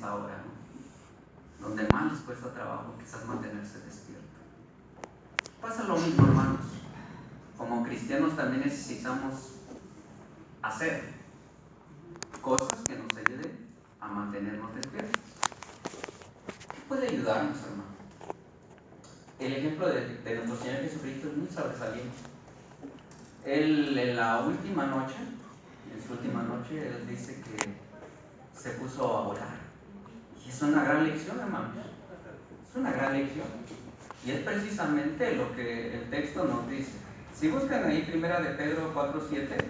esa hora, ¿no? Donde más les cuesta trabajo quizás mantenerse despierto. Pasa lo mismo, hermanos. Como cristianos también necesitamos hacer cosas que nos ayuden a mantenernos despiertos. ¿Qué puede ayudarnos, hermano? El ejemplo de nuestro Señor Jesucristo es muy sobresaliente. Él en la última noche, en su última noche, Él dice que se puso a orar. Y es una gran lección, hermanos. Es una gran lección. Y es precisamente lo que el texto nos dice. Si buscan ahí 1 de Pedro 4:7,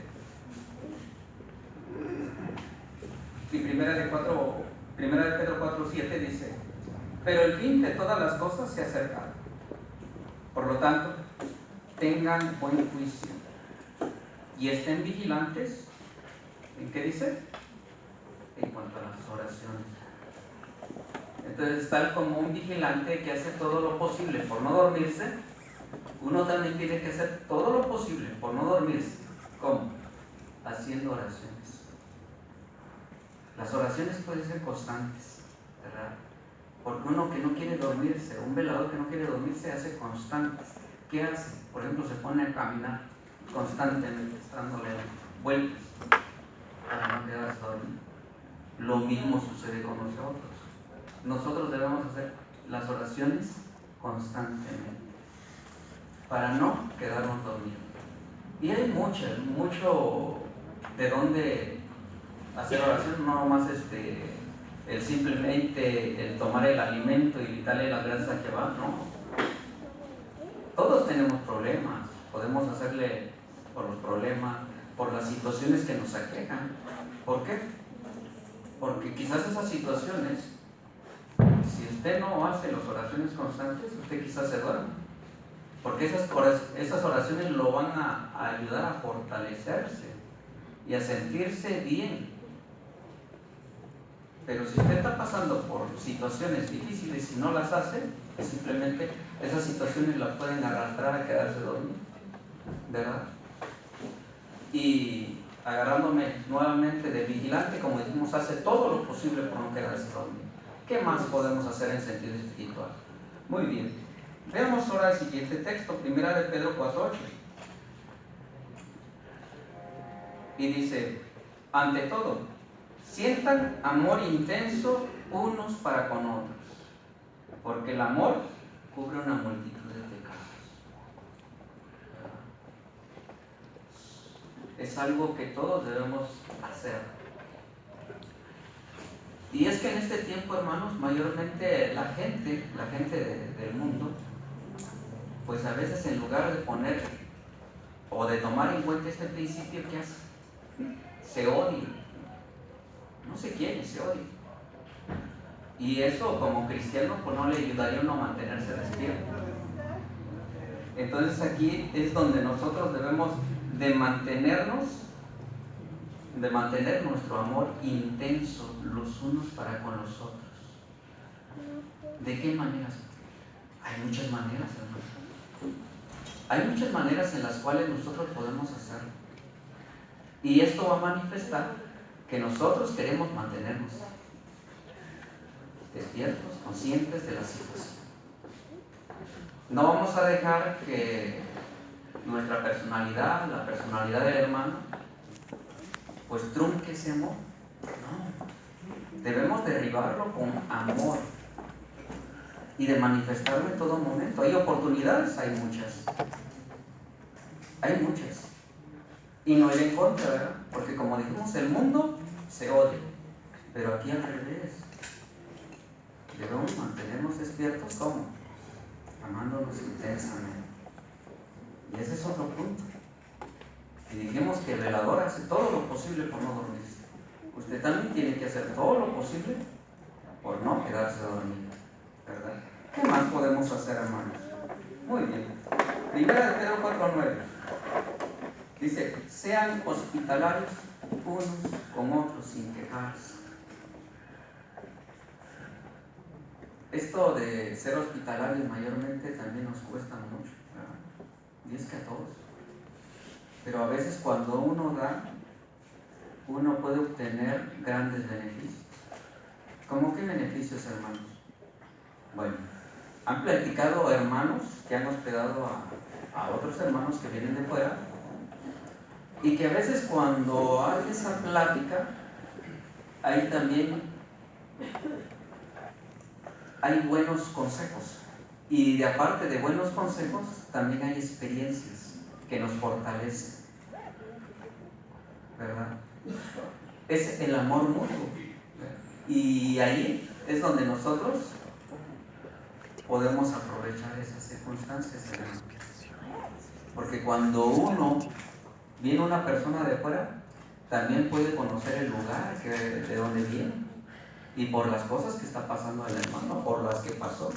y 1 de Pedro 4:7 dice: pero el fin de todas las cosas se acerca. Por lo tanto, tengan buen juicio y estén vigilantes. ¿En qué dice? En cuanto a las oraciones. Entonces, tal como un vigilante que hace todo lo posible por no dormirse, uno también tiene que hacer todo lo posible por no dormirse. ¿Cómo? Haciendo oraciones. Las oraciones pueden ser constantes, ¿verdad? Porque uno que no quiere dormirse, un velador que no quiere dormirse, hace constantes. ¿Qué hace? Por ejemplo, se pone a caminar constantemente, dándole vueltas para no quedarse dormido. Lo mismo sucede con nosotros. Nosotros debemos hacer las oraciones constantemente para no quedarnos dormidos. Y hay mucho de dónde hacer oración, no nomás el simplemente el tomar el alimento y darle las gracias a Jehová, no. Todos tenemos problemas, podemos hacerle por los problemas, por las situaciones que nos aquejan. ¿Por qué? Porque quizás esas situaciones, si usted no hace las oraciones constantes, usted quizás se duerma. Porque esas oraciones lo van a ayudar a fortalecerse y a sentirse bien. Pero si usted está pasando por situaciones difíciles y no las hace, simplemente esas situaciones la pueden arrastrar a quedarse dormido, ¿verdad? Y agarrándome nuevamente de vigilante, como dijimos, hace todo lo posible por no quedarse dormido. ¿Qué más podemos hacer en sentido espiritual? Muy bien. Veamos ahora el siguiente texto, 1 de Pedro 4:8. Y dice: ante todo, sientan amor intenso unos para con otros, porque el amor cubre una multitud de pecados. Es algo que todos debemos hacer. Y es que en este tiempo, hermanos, mayormente la gente del mundo, pues a veces en lugar de poner o de tomar en cuenta este principio, ¿qué hace? Se odia. No se quiere, se odia. Y eso como cristiano pues no le ayudaría a uno a mantenerse despierto. Entonces aquí es donde nosotros debemos de mantener nuestro amor intenso los unos para con los otros. ¿De qué maneras? Hay muchas maneras, hermano. Hay muchas maneras en las cuales nosotros podemos hacerlo. Y esto va a manifestar que nosotros queremos mantenernos despiertos, conscientes de la situación. No vamos a dejar que nuestra personalidad, la personalidad del hermano, pues trunque ese amor. No. Debemos derribarlo con amor y de manifestarlo en todo momento. Hay oportunidades, hay muchas. Hay muchas. Y no ir en contra, ¿verdad? Porque como dijimos, el mundo se odia. Pero aquí al revés. Debemos mantenernos despiertos, ¿cómo? Amándonos intensamente. Y ese es otro punto. Y dijimos que el velador hace todo lo posible por no dormirse. Usted también tiene que hacer todo lo posible por no quedarse dormido, ¿verdad? ¿Qué más podemos hacer, hermanos? Muy bien. 1 de Pedro 4:9 dice: sean hospitalarios unos con otros sin quejarse. Esto de ser hospitalarios mayormente también nos cuesta mucho, ¿verdad? Y es que a todos. Pero a veces cuando uno da, uno puede obtener grandes beneficios. ¿Cómo qué beneficios, hermanos? Bueno, han platicado hermanos que han hospedado a otros hermanos que vienen de fuera, y que a veces cuando hay esa plática, ahí también hay buenos consejos. Y de aparte de buenos consejos, también hay experiencias que nos fortalecen, ¿verdad? Es el amor mutuo. Y ahí es donde nosotros podemos aprovechar esas circunstancias, hermano. Porque cuando viene una persona de fuera, también puede conocer el lugar de donde viene y por las cosas que está pasando el hermano, por las que pasó.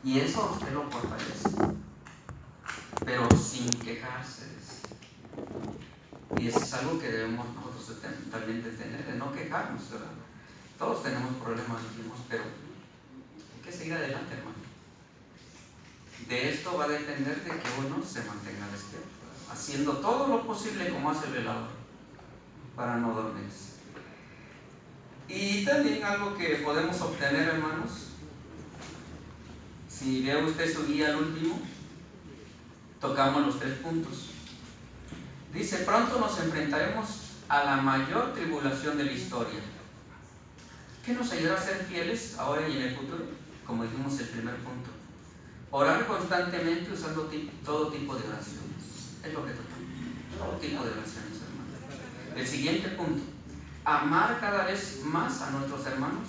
Y eso a usted lo fortalece, pero sin quejarse. Y eso es algo que debemos nosotros también de tener, de no quejarnos, ¿verdad? Todos tenemos problemas, dijimos, pero hay que seguir adelante, hermano. De esto va a depender de que uno se mantenga despierto, haciendo todo lo posible como hace el velador, para no dormirse. Y también algo que podemos obtener, hermanos, si ve usted su guía al último, tocamos los 3 puntos. Dice, pronto nos enfrentaremos a la mayor tribulación de la historia. ¿Qué nos ayudará a ser fieles ahora y en el futuro? Como dijimos el primer punto. Orar constantemente usando todo tipo de oraciones. Es lo que tocamos. Todo tipo de oraciones, hermanos. El siguiente punto. Amar cada vez más a nuestros hermanos,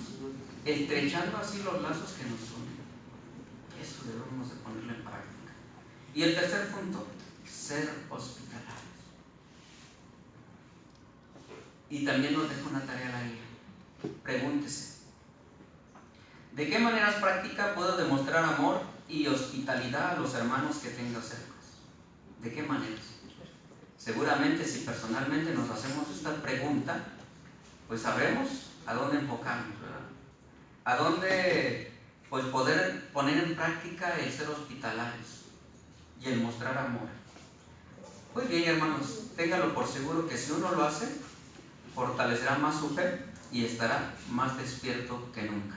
estrechando así los lazos que nos unen. Eso debemos de ponerlo en práctica. Y el tercer punto, ser hospitalarios. Y también nos dejo una tarea a la vida. Pregúntese, ¿de qué maneras prácticas puedo demostrar amor y hospitalidad a los hermanos que tengo cerca? ¿De qué maneras? Seguramente si personalmente nos hacemos esta pregunta, pues sabremos a dónde enfocarnos, ¿verdad? A dónde pues poder poner en práctica el ser hospitalarios y el mostrar amor. Pues bien, hermanos, ténganlo por seguro que si uno lo hace, fortalecerá más su fe y estará más despierto que nunca.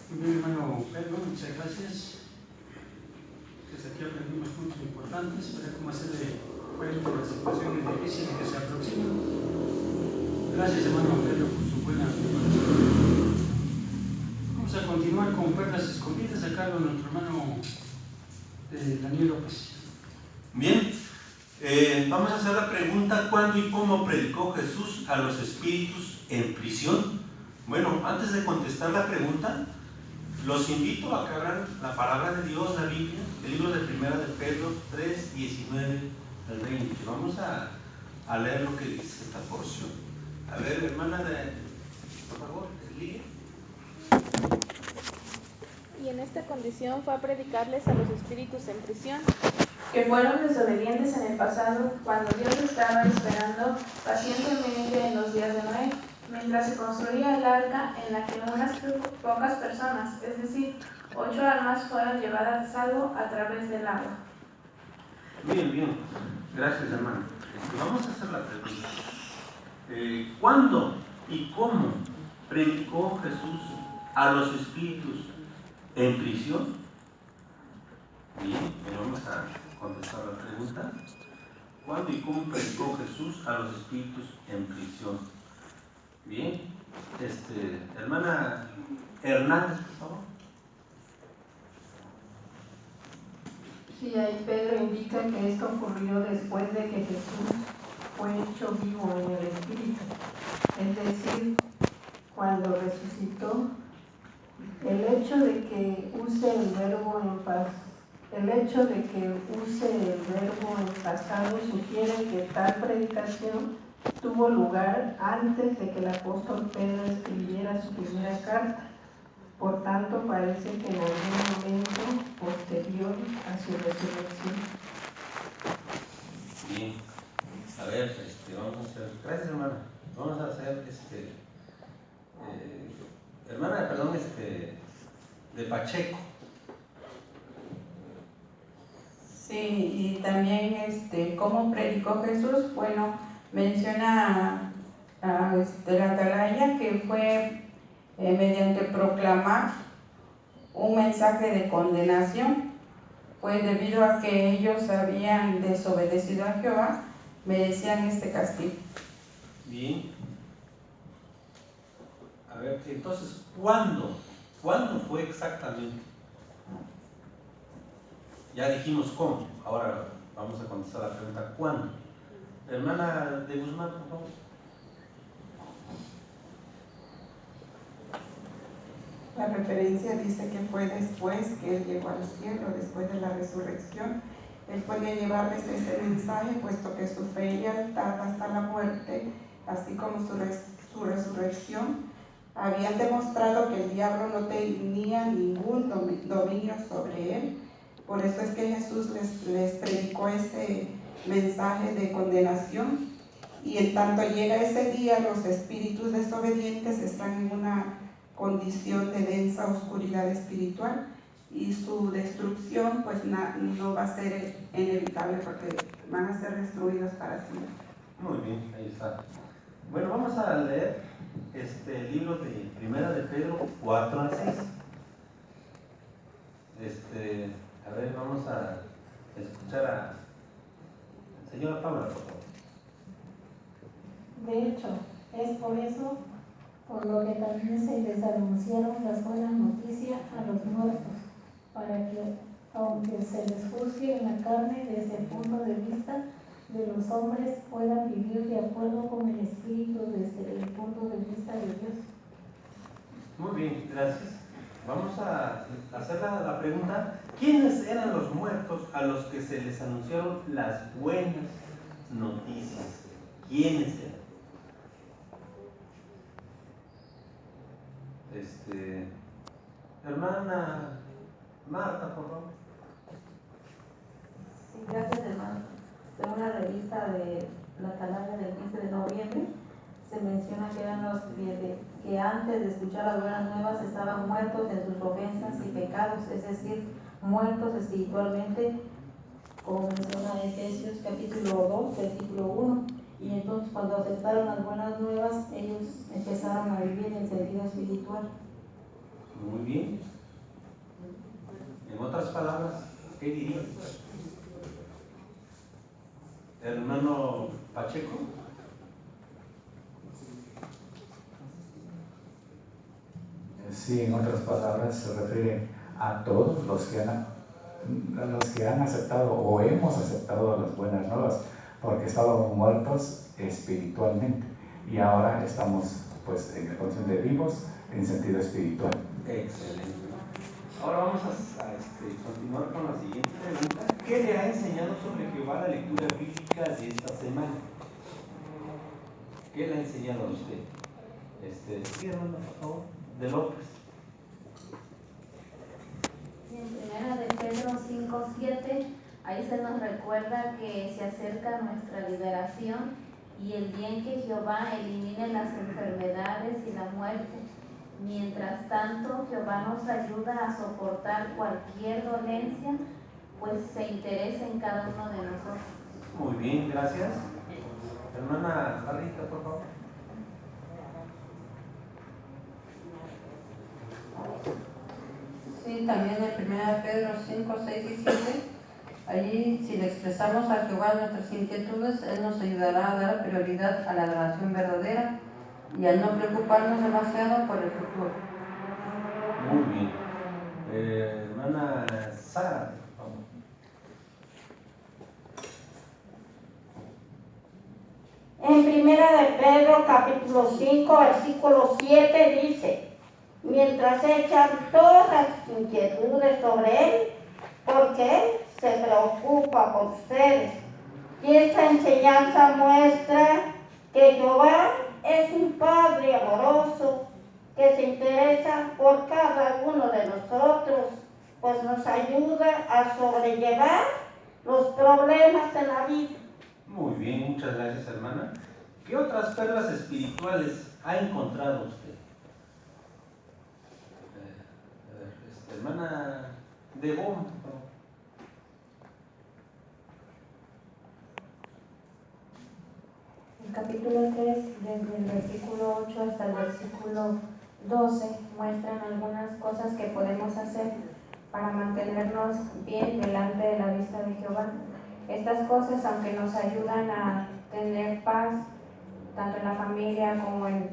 Muy bien, hermano Pedro, muchas gracias. Desde aquí aprendimos puntos importantes para cómo hacerle frente a las situaciones difíciles que se aproximan. Gracias, hermano Pedro, por su buena preparación. Vamos a continuar con perlas escondidas a cargo de nuestro hermano Daniel López. Bien, vamos a hacer la pregunta: ¿cuándo y cómo predicó Jesús a los espíritus en prisión? Bueno, antes de contestar la pregunta, los invito a que abran la palabra de Dios, la Biblia, el libro de Primera de Pedro 3, 19 al 20. Vamos a leer lo que dice esta porción. A ver, hermana, por favor, Lidia. Y en esta condición fue a predicarles a los espíritus en prisión, que fueron desobedientes en el pasado, cuando Dios estaba esperando pacientemente en los días de Noé, mientras se construía el arca en la que unas pocas personas, es decir, 8 almas, fueron llevadas a salvo a través del agua. Bien, bien. Gracias, hermano. Vamos a hacer la pregunta. ¿Cuándo y cómo predicó Jesús a los espíritus en prisión? Bien, vamos a contestar la pregunta. ¿Cuándo y cómo predicó Jesús a los espíritus en prisión? Bien, hermana Hernández, por favor. Sí, ahí Pedro indica que esto ocurrió después de que Jesús fue hecho vivo en el Espíritu, es decir, cuando resucitó. El hecho de que use el verbo en pasado sugiere que tal predicación tuvo lugar antes de que el apóstol Pedro escribiera su primera carta. Por tanto, parece que en algún momento posterior a su resurrección. Bien, a ver, vamos a hacer, gracias, hermana. Vamos a hacer, hermana, perdón, de Pacheco. Sí, y también cómo predicó Jesús. Bueno, menciona a la atalaya que fue mediante proclamar un mensaje de condenación, pues debido a que ellos habían desobedecido a Jehová, merecían este castigo. Bien. A ver, entonces, ¿cuándo? ¿Cuándo fue exactamente? Ya dijimos cómo, ahora vamos a contestar la pregunta ¿cuándo? Hermana de Guzmán, por favor. La referencia dice que fue después que Él llegó al cielo, después de la resurrección. Él podía llevarles ese mensaje, puesto que su fe y lealtad hasta la muerte, así como su resurrección, habían demostrado que el diablo no tenía ningún dominio sobre él. Por eso es que Jesús les predicó ese mensaje de condenación. Y en tanto llega ese día, los espíritus desobedientes están en una condición de densa oscuridad espiritual y su destrucción pues no va a ser inevitable porque van a ser destruidos para siempre. Muy bien, ahí está. Bueno, vamos a leer el libro de Primera de Pedro 4 al 6. A ver, vamos a escuchar a señora Paula, por favor. De hecho, es por eso por lo que también se les anunciaron las buenas noticias a los muertos, para que, aunque se les juzgue en la carne desde el punto de vista de los hombres, puedan vivir de acuerdo con el Espíritu desde el punto de vista de Dios. Muy bien, gracias. Vamos a hacer la pregunta: ¿quiénes eran los muertos a los que se les anunciaron las buenas noticias? ¿Quiénes eran? Hermana Marta, por favor. Sí, gracias, hermano. Según la revista de la Atalaya del 15 de noviembre, se menciona que eran los que antes de escuchar las buenas nuevas estaban muertos en sus ofensas y pecados, es decir, muertos espiritualmente, como menciona Efesios capítulo 2, versículo 1. Y entonces cuando aceptaron las buenas nuevas, ellos empezaron a vivir en sentido espiritual. Muy bien. En otras palabras, ¿qué dirías? Hermano Pacheco. Sí, en otras palabras se refiere a todos los que han aceptado o hemos aceptado las buenas nuevas, porque estábamos muertos espiritualmente y ahora estamos pues en la condición de vivos en sentido espiritual. Excelente. Ahora vamos a continuar con la siguiente pregunta. ¿Qué le ha enseñado sobre Jehová la lectura bíblica de esta semana? ¿Qué le ha enseñado a usted? Sí, hermano, por favor, de López. En Primera de Pedro 5:7, ahí se nos recuerda que se acerca nuestra liberación y el día en que Jehová elimine las enfermedades y la muerte. Mientras tanto, Jehová nos ayuda a soportar cualquier dolencia, pues se interesa en cada uno de nosotros. Muy bien, gracias. Hermana Barrita, por favor. Sí, también en 1 Pedro 5, 6 y 7, allí si le expresamos a Jehová nuestras inquietudes, Él nos ayudará a dar prioridad a la adoración verdadera y a no preocuparnos demasiado por el futuro. Muy bien. Hermana Sara, por favor. En Primera de Pedro capítulo 5 versículo 7 dice: mientras echan todas las inquietudes sobre Él, porque Él se preocupa por ustedes. Y esta enseñanza muestra que Jehová es un Padre amoroso que se interesa por cada uno de nosotros, pues nos ayuda a sobrellevar los problemas de la vida. Muy bien, muchas gracias, hermana. ¿Qué otras perlas espirituales ha encontrado usted? Hermana Devon, por favor. capítulo 3, desde el versículo 8 hasta el versículo 12, muestran algunas cosas que podemos hacer para mantenernos bien delante de la vista de Jehová. Estas cosas, aunque nos ayudan a tener paz, tanto en la familia como en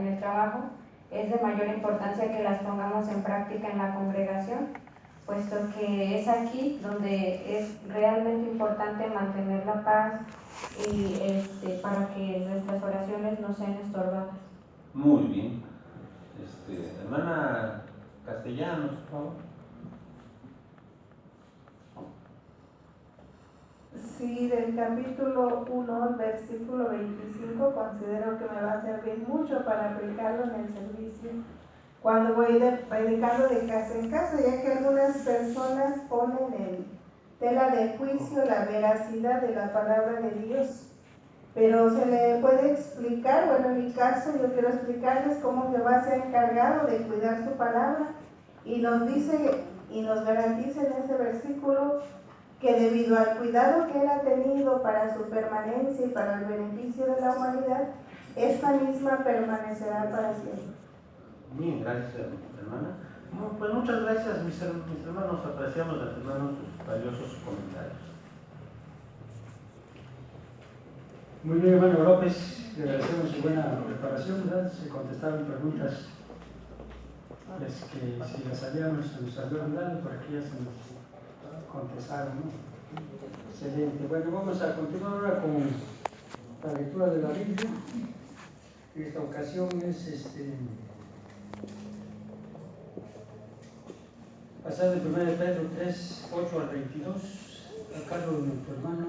el trabajo, es de mayor importancia que las pongamos en práctica en la congregación, puesto que es aquí donde es realmente importante mantener la paz y para que nuestras oraciones no sean estorbadas. Muy bien. Hermana Castellanos, por favor. Sí, del capítulo 1, versículo 25, considero que me va a servir mucho para aplicarlo en el servicio cuando voy predicando de casa en casa, ya que algunas personas ponen en tela de juicio la veracidad de la palabra de Dios, pero se le puede explicar. Bueno, en mi caso yo quiero explicarles cómo Jehová se ha encargado de cuidar su palabra, y nos dice y nos garantiza en ese versículo que debido al cuidado que Él ha tenido para su permanencia y para el beneficio de la humanidad, esta misma permanecerá para siempre. Bien, gracias, hermana. Pues muchas gracias, mis hermanos. Apreciamos de antemano sus valiosos comentarios. Muy bien, hermano López, le agradecemos su buena preparación, ¿verdad? Se contestaron preguntas que si las sabíamos se nos habían dado, por aquí ya se nos contestaron, ¿no? Excelente. Bueno, vamos a continuar ahora con la lectura de la Biblia. En esta ocasión es pasar de 1 Pedro 3, 8 al 22, a cargo de nuestro hermano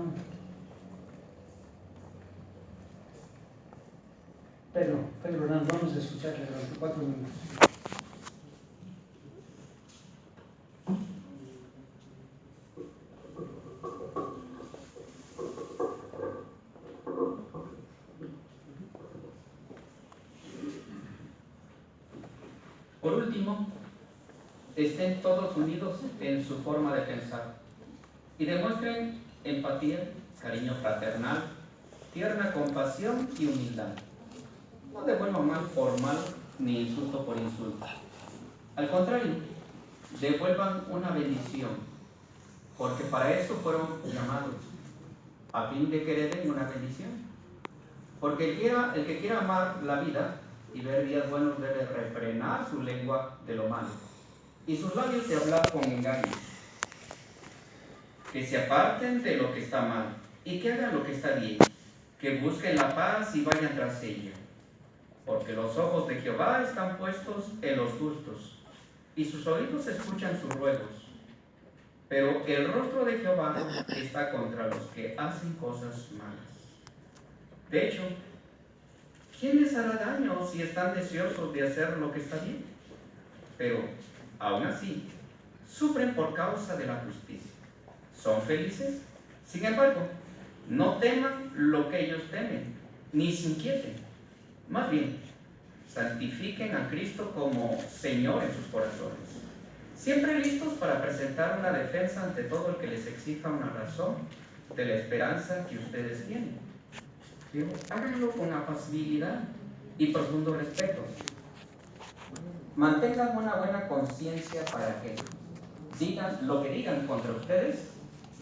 Pedro Hernández. Vamos a escucharle durante 4 minutos. Por último, estén todos unidos en su forma de pensar y demuestren empatía, cariño fraternal, tierna compasión y humildad. No devuelvan mal por mal ni insulto por insulto. Al contrario, devuelvan una bendición, porque para eso fueron llamados, a fin de que hereden una bendición. Porque el que quiera amar la vida y ver días buenos debe refrenar su lengua de lo malo y sus labios de hablar con engaño. Que se aparten de lo que está mal y que hagan lo que está bien, que busquen la paz y vayan tras ella. Porque los ojos de Jehová están puestos en los justos y sus oídos escuchan sus ruegos. Pero el rostro de Jehová está contra los que hacen cosas malas. De hecho, ¿quién les hará daño si están deseosos de hacer lo que está bien? Pero, aún así, sufren por causa de la justicia. ¿Son felices? Sin embargo, no teman lo que ellos temen, ni se inquieten. Más bien, santifiquen a Cristo como Señor en sus corazones, siempre listos para presentar una defensa ante todo el que les exija una razón de la esperanza que ustedes tienen. Pero háganlo con apacibilidad y profundo respeto. Mantengan una buena conciencia para que digan lo que digan contra ustedes,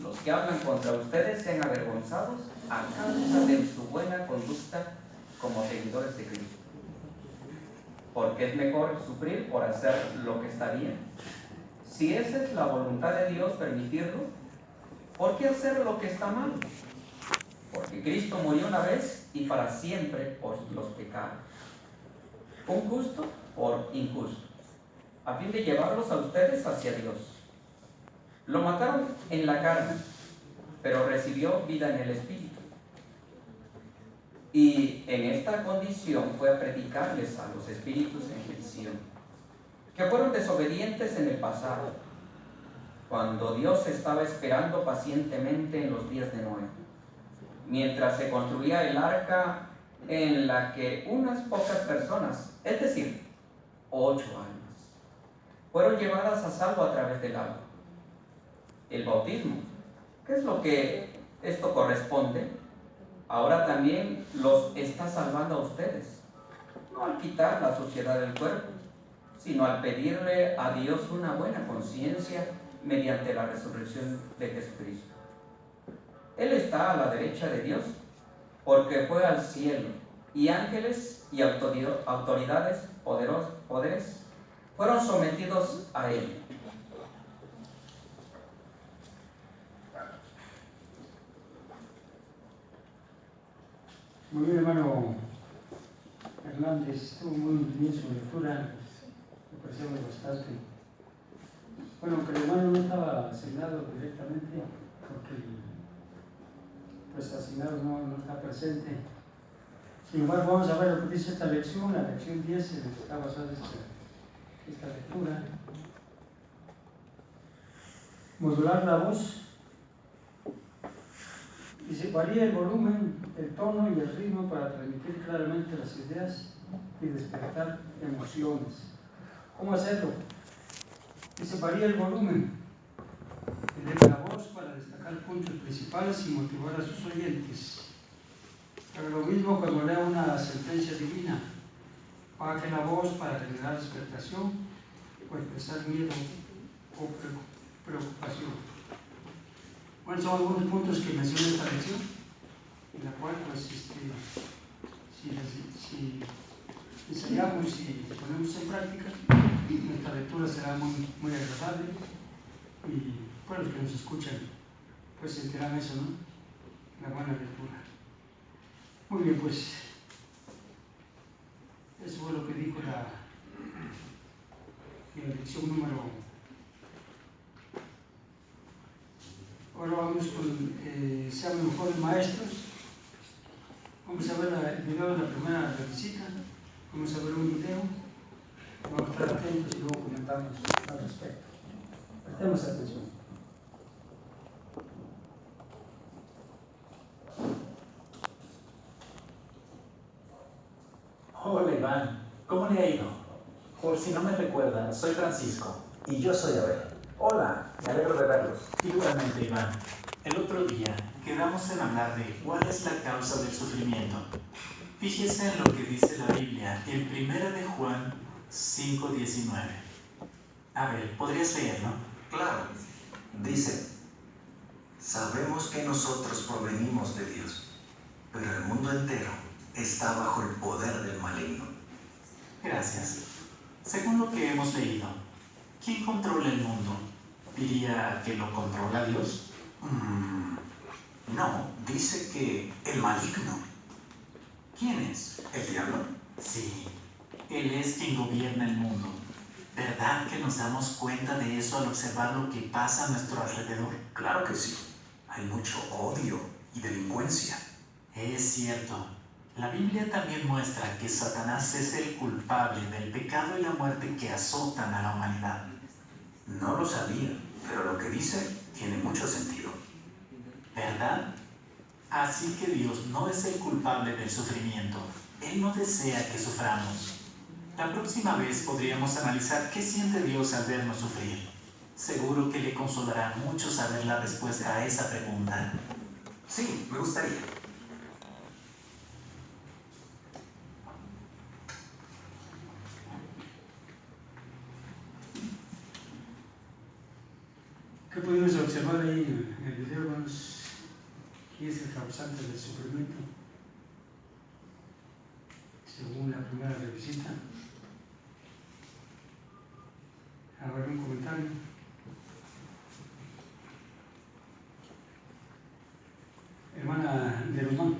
los que hablan contra ustedes sean avergonzados a causa de su buena conducta como seguidores de Cristo. Porque es mejor sufrir por hacer lo que está bien. Si esa es la voluntad de Dios permitirlo, ¿por qué hacer lo que está mal? Porque Cristo murió una vez y para siempre por los pecados. Un justo por injusto, a fin de llevarlos a ustedes hacia Dios. Lo mataron en la carne, pero recibió vida en el Espíritu. Y en esta condición fue a predicarles a los espíritus en prisión, que fueron desobedientes en el pasado, cuando Dios estaba esperando pacientemente en los días de Noé, mientras se construía el arca en la que unas pocas personas, es decir, 8 almas, fueron llevadas a salvo a través del agua. El bautismo, ¿qué es lo que esto corresponde? ahora también los está salvando a ustedes, no al quitar la suciedad del cuerpo, sino al pedirle a Dios una buena conciencia mediante la resurrección de Jesucristo. Él está a la derecha de Dios porque fue al cielo, y ángeles y autoridades, poderes, fueron sometidos a Él. Muy bien, hermano Hernández, estuvo muy bien su lectura, me pareció muy bastante. Bueno, aunque el hermano no estaba asignado directamente, porque pues asignado no está presente. Sin embargo, vamos a ver lo que dice esta lección, la lección 10, en la que está basada esta lectura. Modular la voz. Dice, varía el volumen, el tono y el ritmo para transmitir claramente las ideas y despertar emociones. ¿Cómo hacerlo? Dice, varía el volumen. Eleva la voz para destacar puntos principales y motivar a sus oyentes. Haga lo mismo cuando lea una sentencia divina. Baje la voz para generar expectación o expresar miedo o preocupación. Bueno, son algunos puntos que menciona esta lección, en la cual, pues, si ensayamos y ponemos en práctica, nuestra lectura será muy agradable y, pues, los que nos escuchan, pues, sentirán eso, ¿no? La buena lectura. Muy bien, pues, eso fue lo que dijo la lección número. Ahora vamos con sean mejores maestros. Vamos a ver el video de la primera visita. Vamos a ver un video. Vamos a estar atentos y luego comentamos al respecto. Prestemos atención. Hola Iván, ¿cómo le ha ido? Por si no me recuerdan, soy Francisco. Y yo soy Abel. Hola, me alegro de verlos. Igualmente, Iván. El otro día quedamos en hablar de cuál es la causa del sufrimiento. Fíjese en lo que dice la Biblia en 1 de Juan 5:19. Abel, ¿podrías leerlo? Claro. Dice, sabemos que nosotros provenimos de Dios, pero el mundo entero está bajo el poder del maligno. Gracias. Según lo que hemos leído, ¿quién controla el mundo? ¿Diría que lo controla Dios? No, dice que el maligno. ¿Quién es? ¿El diablo? Sí, él es quien gobierna el mundo. ¿Verdad que nos damos cuenta de eso al observar lo que pasa a nuestro alrededor? Claro que sí. Hay mucho odio y delincuencia. Es cierto. La Biblia también muestra que Satanás es el culpable del pecado y la muerte que azotan a la humanidad. No lo sabía, pero lo que dice tiene mucho sentido. ¿Verdad? Así que Dios no es el culpable del sufrimiento. Él no desea que suframos. La próxima vez podríamos analizar qué siente Dios al vernos sufrir. Seguro que le consolará mucho saber la respuesta a esa pregunta. Sí, me gustaría. ¿Qué pudimos observar ahí en el video, hermanos? ¿Quién es el causante del sufrimiento? Según la primera revisita. A ver, un comentario. Hermana de Román.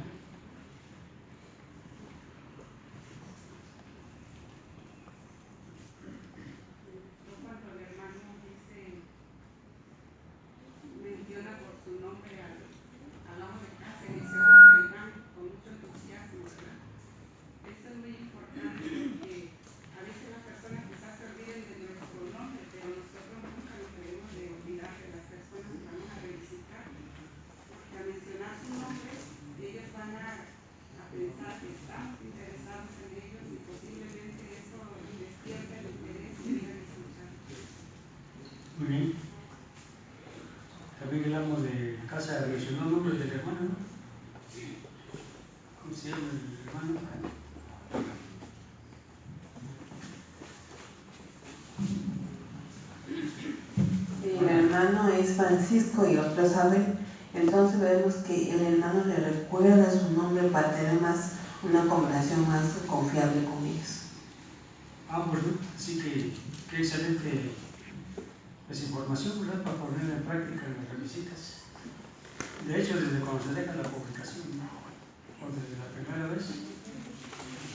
Menciona por su nombre al hombre de casa y dice, oh, Iván, con mucho entusiasmo, ¿verdad? Esto es muy importante porque a veces las personas quizás se olviden de nuestro nombre, pero nosotros nunca nos debemos de olvidar de las personas que vamos a revisitar. Porque al mencionar su nombre, ellos van a pensar que estamos interesados en ellos y posiblemente eso despierta el interés que digan escuchar. Muy bien. También hablamos de casa, mencionó el nombre del hermano, ¿no? es Francisco y otros Abel. Entonces vemos que el hermano le recuerda su nombre para tener más una conversación más confiable con ellos. Bueno, así que qué excelente información, ¿verdad? Para ponerla en práctica en las visitas. De hecho, desde cuando se deja la publicación, ¿no? O desde la primera vez,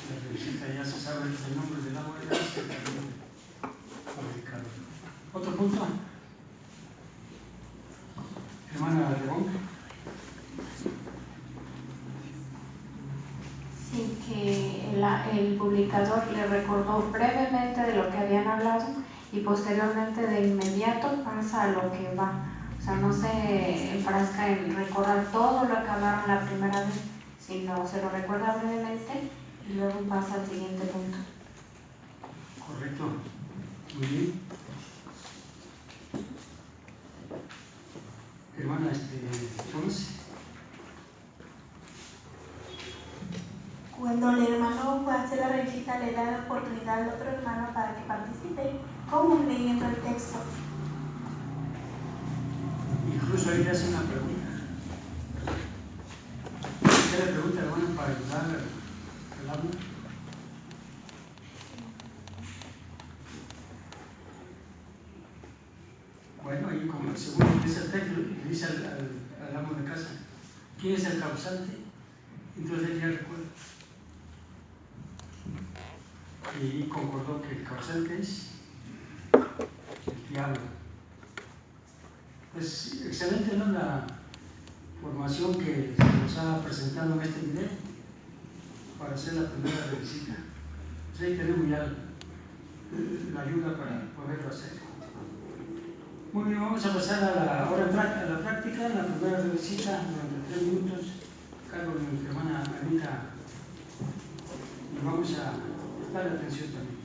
la visita ya se sabe el nombre del agua y se también publicado. ¿Otro punto? Hermana León. Sí, que el publicador le recordó brevemente de lo que habían hablado y posteriormente de inmediato pasa a lo que va. O sea, no se enfrasca en recordar todo lo que hablaron la primera vez, sino se lo recuerda brevemente y luego pasa al siguiente punto. Correcto. Muy bien. Hermana, Thomas. Cuando el hermano fue a hacer la revisita, le da la oportunidad al otro hermano para que participe, como leyendo el texto. Incluso ahí le hace una pregunta. ¿Qué le pregunta, hermano, para ayudar al alumno? Bueno, ahí como según dice el texto, le dice al amo de casa, ¿quién es el causante? Entonces él ya recuerda. Y concordó que el causante es el diablo. Pues excelente, ¿no? La formación que se nos ha presentado en este video para hacer la primera revisita. Pues ahí tenemos ya la ayuda para poderlo hacer. Muy bien, vamos a pasar ahora a la práctica, la primera revisita durante 3 minutos, cargo de nuestra hermana Anita, y vamos a prestar atención también.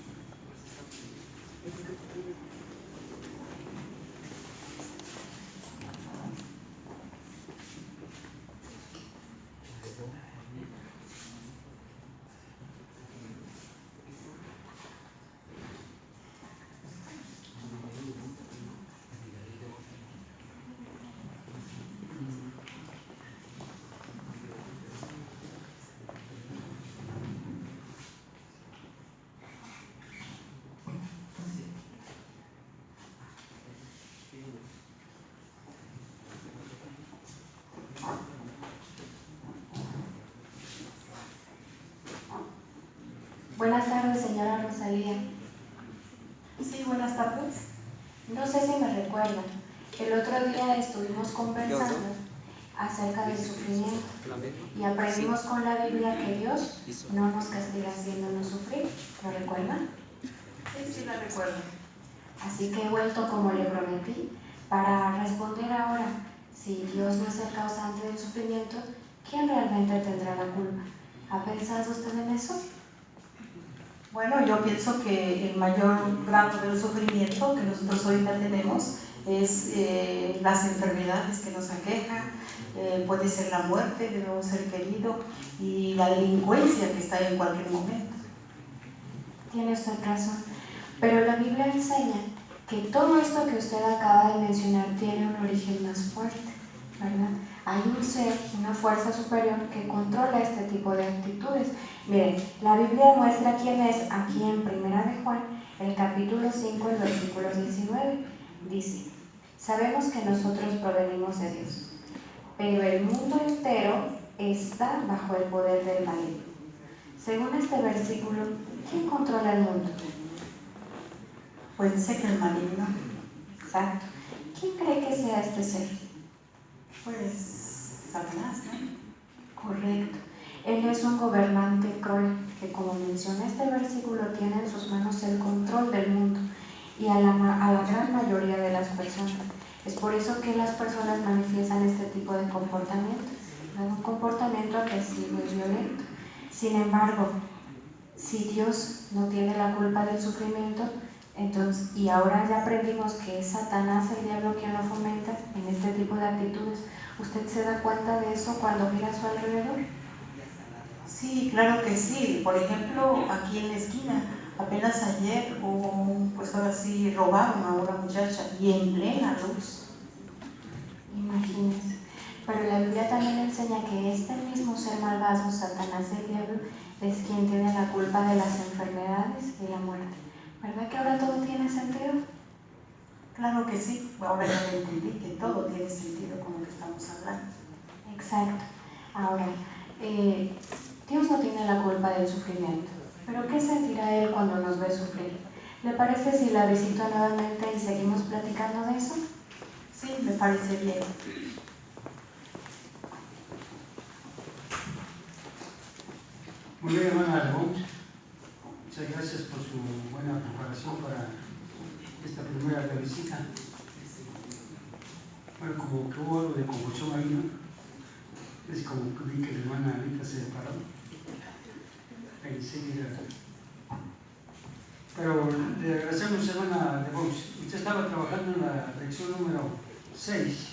Buenas tardes, señora Rosalía. Sí, buenas tardes. No sé si me recuerda. El otro día estuvimos conversando acerca del sufrimiento y aprendimos con la Biblia que Dios no nos castiga haciéndonos sufrir. ¿Lo recuerdan? Sí, la recuerdo. Así que he vuelto como le prometí para responder ahora. Si Dios no es el causante del sufrimiento, ¿quién realmente tendrá la culpa? ¿Ha pensado usted en eso? Bueno, yo pienso que el mayor grado del sufrimiento que nosotros ahorita tenemos es las enfermedades que nos aquejan, puede ser la muerte de un ser querido y la delincuencia que está en cualquier momento. Tiene usted razón, pero la Biblia enseña que todo esto que usted acaba de mencionar tiene un origen más fuerte, ¿verdad? Hay un ser, una fuerza superior que controla este tipo de actitudes. Miren, la Biblia muestra quién es aquí en 1 de Juan, el capítulo 5, el versículo 19. Dice, sabemos que nosotros provenimos de Dios, pero el mundo entero está bajo el poder del maligno. Según este versículo, ¿quién controla el mundo? Pues dice que el maligno. Exacto. ¿Quién cree que sea este ser? Pues Satanás, ¿no? Correcto. Él es un gobernante cruel que, como menciona este versículo, tiene en sus manos el control del mundo y a la gran mayoría de las personas. Es por eso que las personas manifiestan este tipo de comportamiento, un comportamiento agresivo y violento. Sin embargo, si Dios no tiene la culpa del sufrimiento, entonces, y ahora ya aprendimos que es Satanás, el diablo, quien lo fomenta en este tipo de actitudes, ¿usted se da cuenta de eso cuando mira a su alrededor? Sí, claro que sí. Por ejemplo, aquí en la esquina, apenas ayer pues ahora sí robaron a una muchacha y en plena luz. Imagínense. Pero la Biblia también enseña que este mismo ser malvado, Satanás el diablo, es quien tiene la culpa de las enfermedades y la muerte. ¿Verdad que ahora todo tiene sentido? Claro que sí. Ahora ya entendí que todo tiene sentido con lo que estamos hablando. Exacto. Ahora, Dios no tiene la culpa del sufrimiento. Pero ¿qué sentirá Él cuando nos ve sufrir? ¿Le parece si la visito nuevamente y seguimos platicando de eso? Sí, me parece bien. Muy bien, hermana Lebón. Muchas gracias por su buena preparación para esta primera visita. Bueno, como que hubo algo de confusión ahí, ¿no? Es como que vi que la hermana Anita se paró. Enseguida. Pero le agradecemos, hermana Lebón. Usted estaba trabajando en la lección número 6.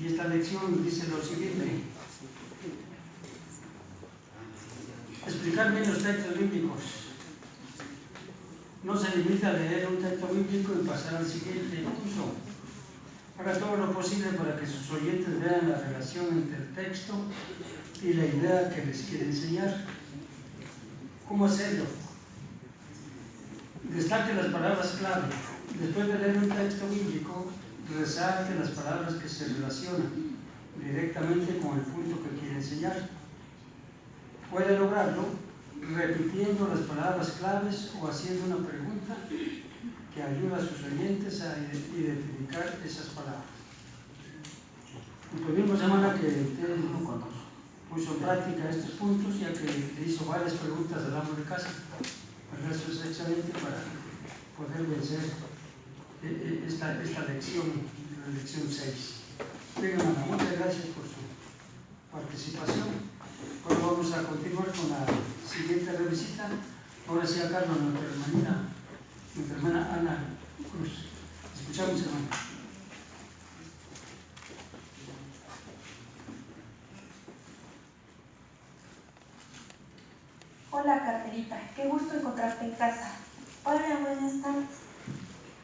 Y esta lección dice lo siguiente: explicar bien los textos bíblicos. No se limita a leer un texto bíblico y pasar al siguiente curso. Haga todo lo posible para que sus oyentes vean la relación entre el texto y la idea que les quiere enseñar. ¿Cómo hacerlo? Destaque las palabras clave. Después de leer un texto bíblico, resalte las palabras que se relacionan directamente con el punto que quiere enseñar. Puede lograrlo repitiendo las palabras claves o haciendo una pregunta que ayuda a sus oyentes a identificar esas palabras. Y pedimos, hermana, que usted puso en práctica estos puntos, ya que le hizo varias preguntas al amo de casa. Eso es excelente para poder vencer esta lección, la lección 6. Bien, hermana, muchas gracias por su participación. Ahora vamos a continuar con la siguiente revisita. Ahora sí a Carlos, nuestra hermana Ana Cruz. Escuchamos, hermana. Hola Carmelita, qué gusto encontrarte en casa. Hola, buenas tardes.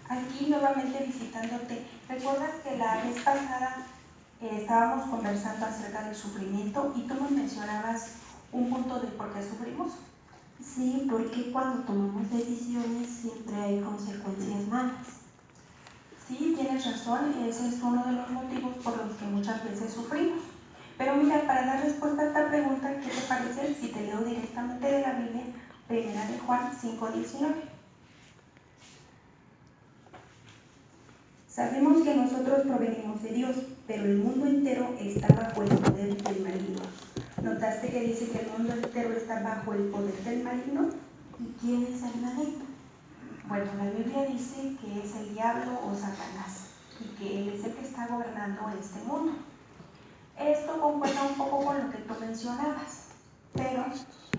Aquí nuevamente visitándote. ¿Recuerdas que la vez pasada estábamos conversando acerca del sufrimiento y tú me mencionabas un punto de por qué sufrimos? Sí, porque cuando tomamos decisiones siempre hay consecuencias malas. Sí, tienes razón, ese es uno de los motivos por los que muchas veces sufrimos. Pero mira, para dar respuesta a esta pregunta, ¿qué te parece si te leo directamente de la Biblia, 1 de Juan 5:19? Sabemos que nosotros provenimos de Dios, pero el mundo entero está bajo el poder del maligno. ¿Notaste que dice que el mundo entero está bajo el poder del maligno? ¿Y quién es el maligno? Bueno, la Biblia dice que es el diablo o Satanás y que él es el que está gobernando este mundo. Esto concuerda un poco con lo que tú mencionabas, pero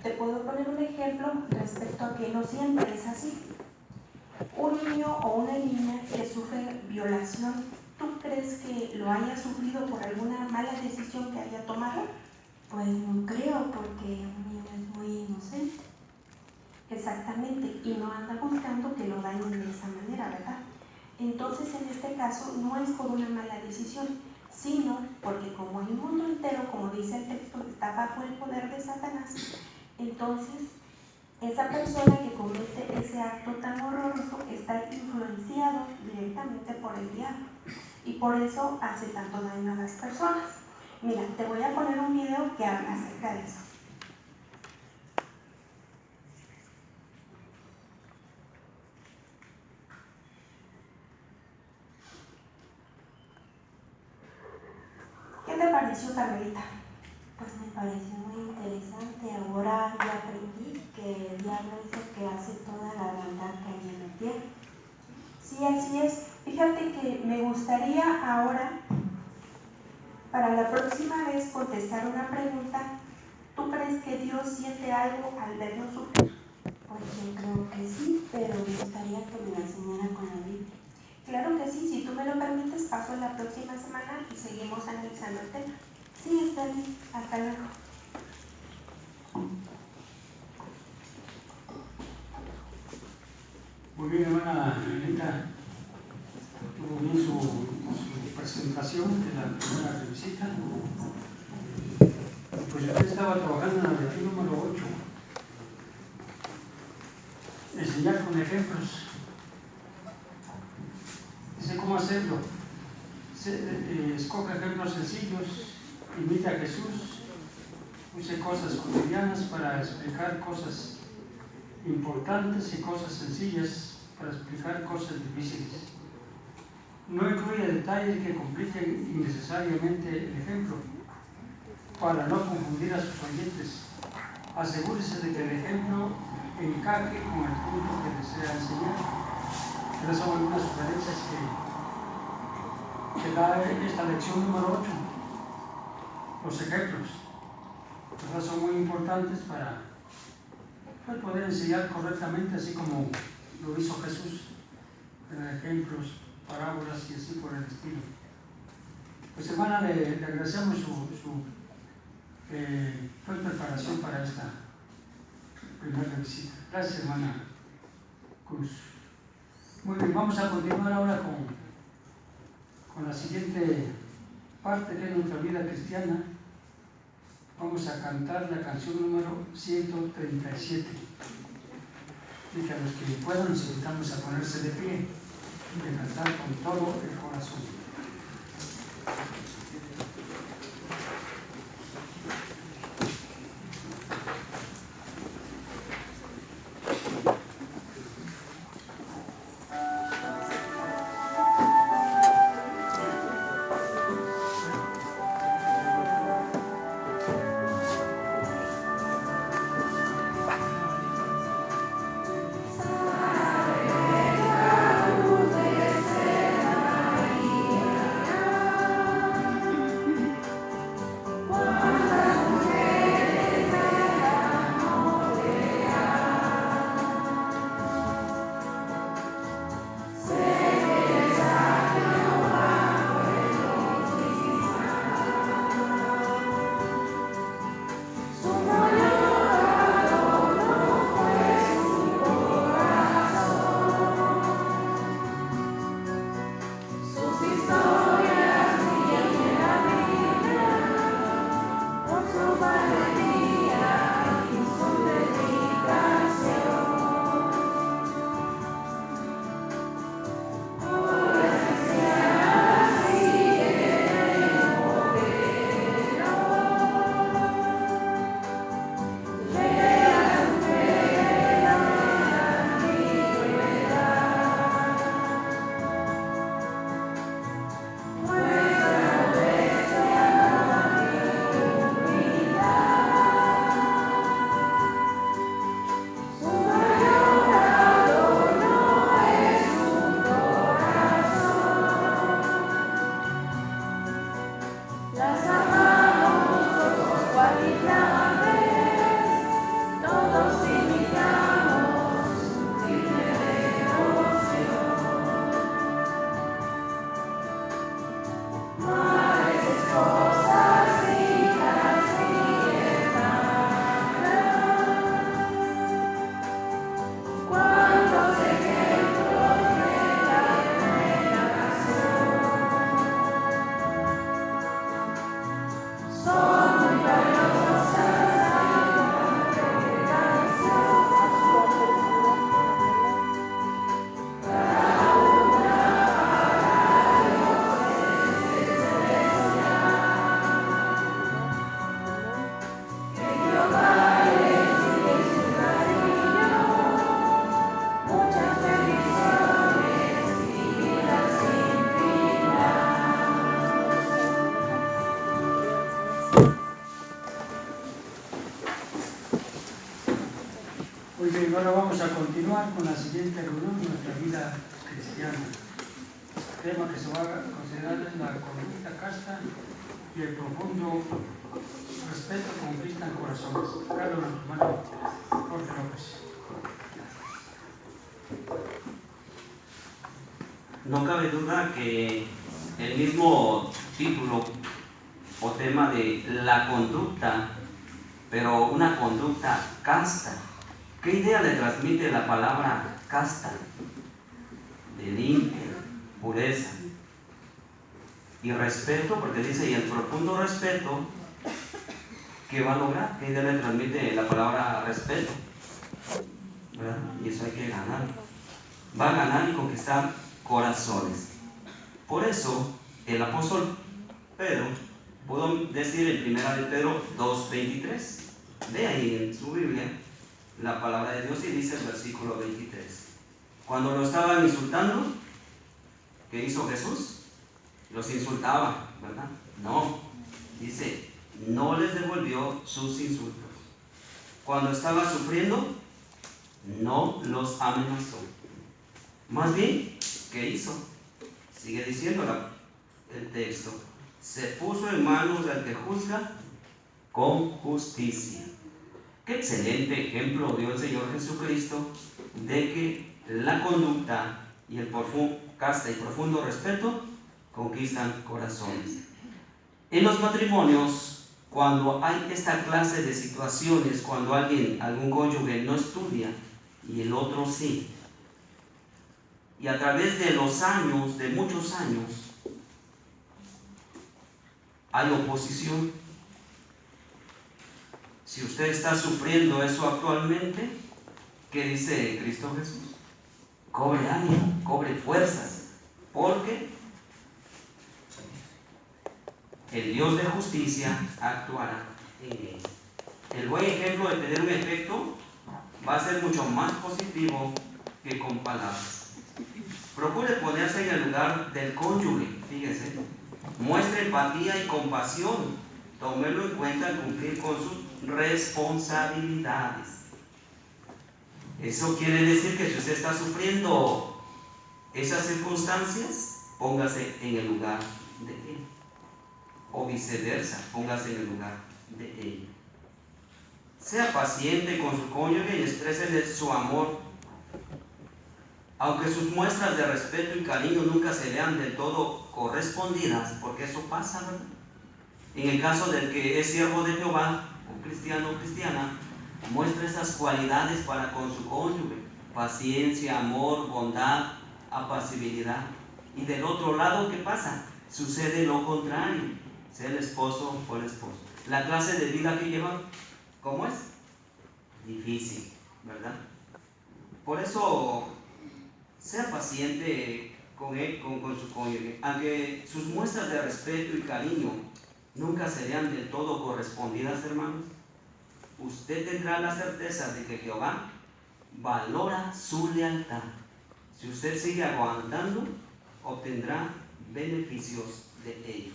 te puedo poner un ejemplo respecto a que no siempre es así. Un niño o una niña que sufre violación, ¿tú crees que lo haya sufrido por alguna mala decisión que haya tomado? Pues no creo, porque un niño es muy inocente. Exactamente, y no anda buscando que lo dañen de esa manera, ¿verdad? Entonces, en este caso, no es por una mala decisión, sino porque como el mundo entero, como dice el texto, está bajo el poder de Satanás, entonces esa persona que comete ese acto tan horroroso está influenciado directamente por el diablo y por eso hace tanto daño a las personas. Mira, te voy a poner un video que habla acerca de eso. ¿Qué te pareció, Carmelita? Pues me pareció muy interesante. Ahora ya aprendí que el diablo es el que hace toda la maldad que hay en la tierra. Sí, así es. Fíjate que me gustaría ahora, para la próxima vez, contestar una pregunta. ¿Tú crees que Dios siente algo al vernos sufrir? Pues yo creo que sí, pero me gustaría que me la enseñara con la Biblia. Claro que sí, si tú me lo permites, paso la próxima semana y seguimos analizando el tema. Sí, está bien. Hasta luego. Muy bien, hermana Anita. Tuvo bien su primera revisita. Pues usted estaba trabajando en la lección número 8. Enseñar con ejemplos. Dice cómo hacerlo. Escoge ejemplos sencillos, imita a Jesús, use cosas cotidianas para explicar cosas importantes y cosas sencillas para explicar cosas difíciles. No incluye detalles que compliquen innecesariamente el ejemplo, para no confundir a sus oyentes. Asegúrese de que el ejemplo encaje con el punto que desea enseñar. Estas son algunas sugerencias que da esta lección número 8. Los ejemplos, ¿verdad? Son muy importantes para poder enseñar correctamente, así como lo hizo Jesús, ejemplos, parábolas y así por el estilo. Pues hermana, le agradecemos su preparación para esta primera visita. Gracias, hermana Cruz. Muy bien, vamos a continuar ahora con la siguiente parte que es nuestra vida cristiana. Vamos a cantar la canción número 137. Y que a los que puedan nos invitamos a ponerse de pie y a cantar con todo el corazón. Ahora vamos a continuar con la siguiente reunión de nuestra vida cristiana. El tema que se va a considerar es la conducta casta y el profundo respeto que conquistan corazones. Carlos, hermano Jorge López. No cabe duda que el mismo título o tema de la conducta, pero una conducta casta. ¿Qué idea le transmite la palabra casta? De limpia, pureza. y respeto, porque dice, y el profundo respeto, ¿qué va a lograr? Que ella le transmite la palabra respeto, ¿verdad? Y eso hay que ganar. Va a ganar y conquistar corazones. Por eso, el apóstol Pedro, puedo decir en 1 de Pedro 2:23, ve ahí en su Biblia la palabra de Dios y dice el versículo 23. Cuando lo estaban insultando, ¿qué hizo Jesús? Los insultaba, ¿verdad? No, dice, no les devolvió sus insultos. Cuando estaba sufriendo, no los amenazó. Más bien, ¿qué hizo? Sigue diciendo el texto. Se puso en manos del que juzga con justicia. Qué excelente ejemplo dio el Señor Jesucristo de que la conducta y el casta y profundo respeto conquistan corazones. En los matrimonios, cuando hay esta clase de situaciones, cuando algún cónyuge no estudia y el otro sí, y a través de los años, de muchos años, hay oposición. Si usted está sufriendo eso actualmente, ¿qué dice Cristo Jesús? Cobre ánimo, cobre fuerzas, porque el Dios de justicia actuará en él. El buen ejemplo de tener un efecto va a ser mucho más positivo que con palabras. Procure ponerse en el lugar del cónyuge, fíjese. Muestre empatía y compasión. Tómelo en cuenta al cumplir con sus responsabilidades. Eso quiere decir que si usted está sufriendo esas circunstancias, póngase en el lugar de él. O viceversa, póngase en el lugar de él. Sea paciente con su cónyuge y exprésele su amor. Aunque sus muestras de respeto y cariño nunca se vean del todo correspondidas, porque eso pasa, ¿verdad? En el caso del que es siervo de Jehová, un cristiano o cristiana, muestra esas cualidades para con su cónyuge: paciencia, amor, bondad, apacibilidad. Y del otro lado, ¿qué pasa? Sucede lo contrario, sea el esposo o el esposo. La clase de vida que llevan, ¿cómo es? Difícil, ¿verdad? Por eso, sea paciente con él, con su cónyuge. Aunque sus muestras de respeto y cariño nunca serían del todo correspondidas, hermanos, usted tendrá la certeza de que Jehová valora su lealtad. Si usted sigue aguantando, obtendrá beneficios de ello.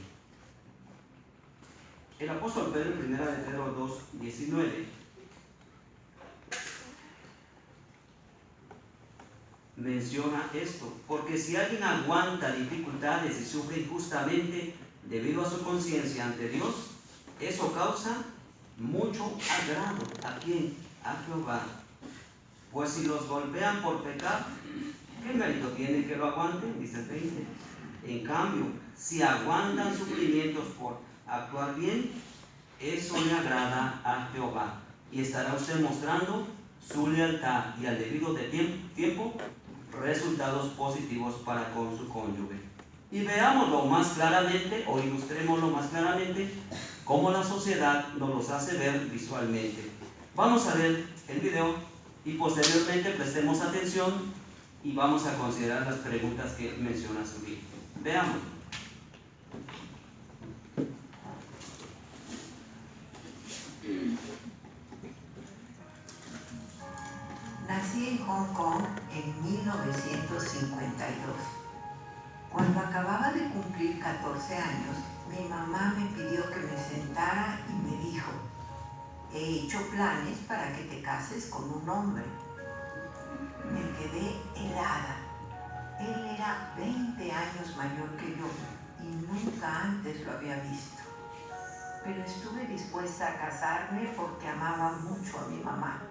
El apóstol Pedro, en 1 de Pedro 2:19, menciona esto: porque si alguien aguanta dificultades y sufre injustamente debido a su conciencia ante Dios, eso causa mucho agrado. ¿A quién? A Jehová. Pues si los golpean por pecar, ¿qué mérito tiene que lo aguanten? Dice el 20. En cambio, si aguantan sufrimientos por actuar bien, eso le agrada a Jehová, y estará usted mostrando su lealtad y al debido tiempo resultados positivos para con su cónyuge. Y veámoslo más claramente, o ilustrémoslo más claramente, cómo la sociedad nos los hace ver visualmente. Vamos a ver el video y posteriormente prestemos atención y vamos a considerar las preguntas que menciona su video. Veamos. Nací en Hong Kong en 1952. Cuando acababa de cumplir 14 años, mi mamá me pidió que me sentara y me dijo: he hecho planes para que te cases con un hombre. Me quedé helada. Él era 20 años mayor que yo y nunca antes lo había visto. Pero estuve dispuesta a casarme porque amaba mucho a mi mamá.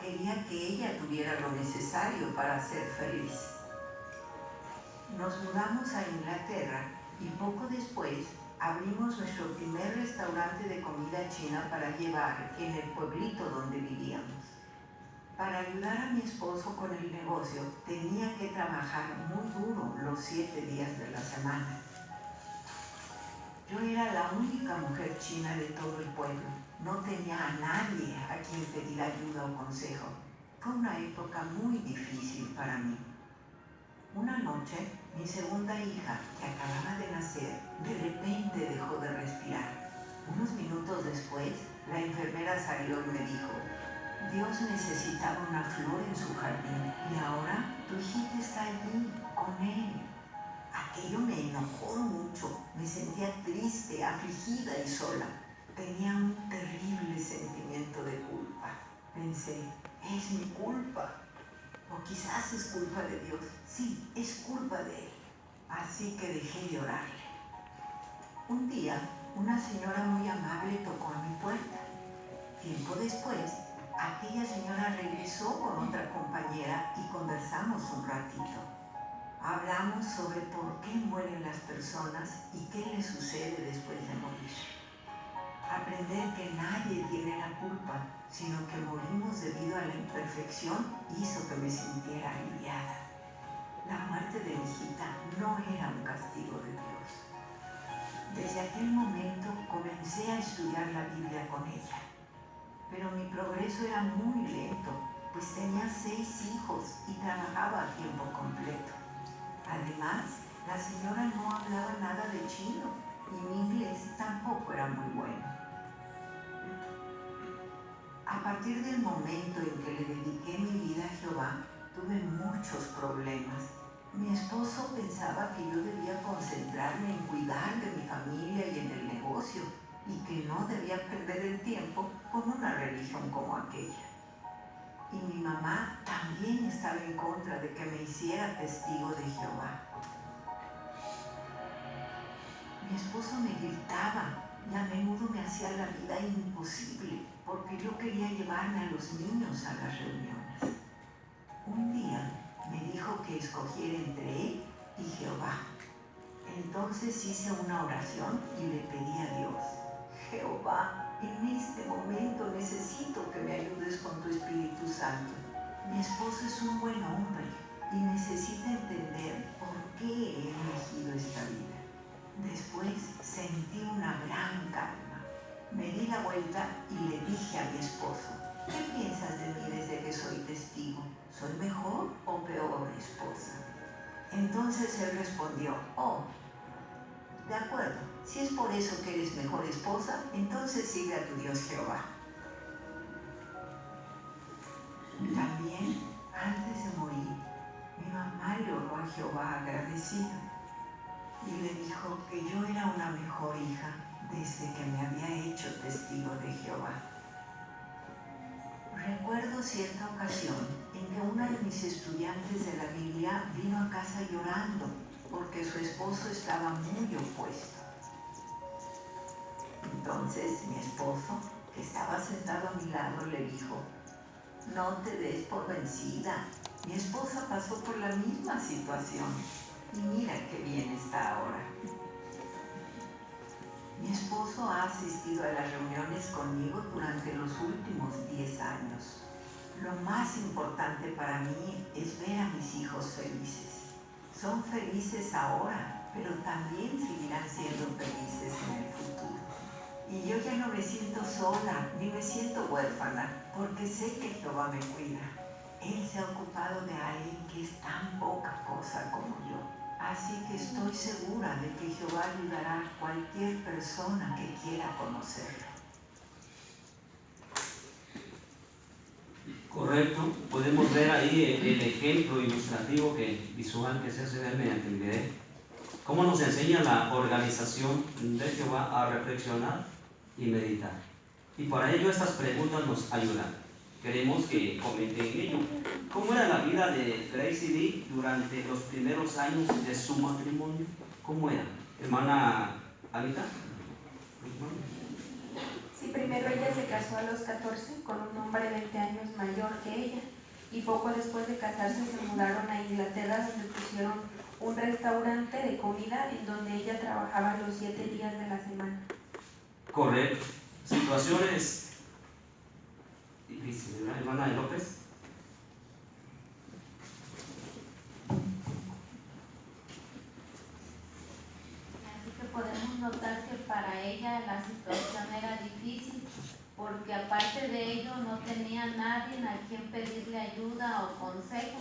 Quería que ella tuviera lo necesario para ser feliz. Nos mudamos a Inglaterra y poco después abrimos nuestro primer restaurante de comida china para llevar en el pueblito donde vivíamos. Para ayudar a mi esposo con el negocio tenía que trabajar muy duro los 7 días de la semana. Yo era la única mujer china de todo el pueblo. No tenía a nadie a quien pedir ayuda o consejo. Fue una época muy difícil para mí. Una noche, mi segunda hija, que acababa de nacer, de repente dejó de respirar. Unos minutos después, la enfermera salió y me dijo: Dios necesitaba una flor en su jardín y ahora tu hijita está allí con él. Aquello me enojó mucho. Me sentía triste, afligida y sola. Tenía un terrible sentimiento de culpa. Pensé, es mi culpa. O quizás es culpa de Dios. Sí, es culpa de Él. Así que dejé de orarle. Un día, una señora muy amable tocó a mi puerta. Tiempo después, aquella señora regresó con otra compañera y conversamos un ratito. Hablamos sobre por qué mueren las personas y qué les sucede después de morir. Aprender que nadie tiene la culpa, sino que morimos debido a la imperfección, hizo que me sintiera aliviada. La muerte de mi hijita no era un castigo de Dios. Desde aquel momento comencé a estudiar la Biblia con ella. Pero mi progreso era muy lento, pues tenía 6 hijos y trabajaba a tiempo completo. Además, la señora no hablaba nada de chino y mi inglés tampoco era muy bueno. A partir del momento en que le dediqué mi vida a Jehová, tuve muchos problemas. Mi esposo pensaba que yo debía concentrarme en cuidar de mi familia y en el negocio, y que no debía perder el tiempo con una religión como aquella. Y mi mamá también estaba en contra de que me hiciera testigo de Jehová. Mi esposo me gritaba y a menudo me hacía la vida imposible porque yo quería llevarme a los niños a las reuniones. Un día me dijo que escogiera entre él y Jehová. Entonces hice una oración y le pedí a Dios: Jehová, en este momento necesito que me ayudes con tu Espíritu Santo. Mi esposo es un buen hombre y necesita entender por qué he elegido esta vida. Después sentí una gran calma. Me di la vuelta y le dije a mi esposo: ¿qué piensas de mí desde que soy testigo? ¿Soy mejor o peor esposa? Entonces él respondió: oh, de acuerdo, si es por eso que eres mejor esposa, entonces sigue a tu Dios Jehová. También, antes de morir, mi mamá le oró a Jehová agradecida y le dijo que yo era una mejor hija desde que me había hecho testigo de Jehová. Recuerdo cierta ocasión en que una de mis estudiantes de la Biblia vino a casa llorando porque su esposo estaba muy opuesto. Entonces mi esposo, que estaba sentado a mi lado, le dijo: no te des por vencida. Mi esposa pasó por la misma situación y mira qué bien está ahora. Mi esposo ha asistido a las reuniones conmigo durante los últimos 10 años. Lo más importante para mí es ver a mis hijos felices. Son felices ahora, pero también seguirán siendo felices en el futuro. Y yo ya no me siento sola, ni me siento huérfana, porque sé que Jehová me cuida. Él se ha ocupado de alguien que es tan poca cosa como yo. Así que estoy segura de que Jehová ayudará a cualquier persona que quiera conocerlo. Correcto, podemos ver ahí el ejemplo ilustrativo visual que se hace ver mediante el video. Cómo nos enseña la organización de Jehová a reflexionar y meditar. Y para ello estas preguntas nos ayudan. Queremos que comenten en ello. ¿Cómo era la vida de Grace y Dee durante los primeros años de su matrimonio? ¿Cómo era? Hermana Alita. Sí, primero ella se casó a los 14 con un hombre 20 años mayor que ella. Y poco después de casarse se mudaron a Inglaterra, donde pusieron un restaurante de comida en donde ella trabajaba los 7 días de la semana. Correcto. Situaciones difíciles, ¿verdad, hermana de López? Así que podemos notar que situación era difícil, porque aparte de ello no tenía nadie a quien pedirle ayuda o consejo,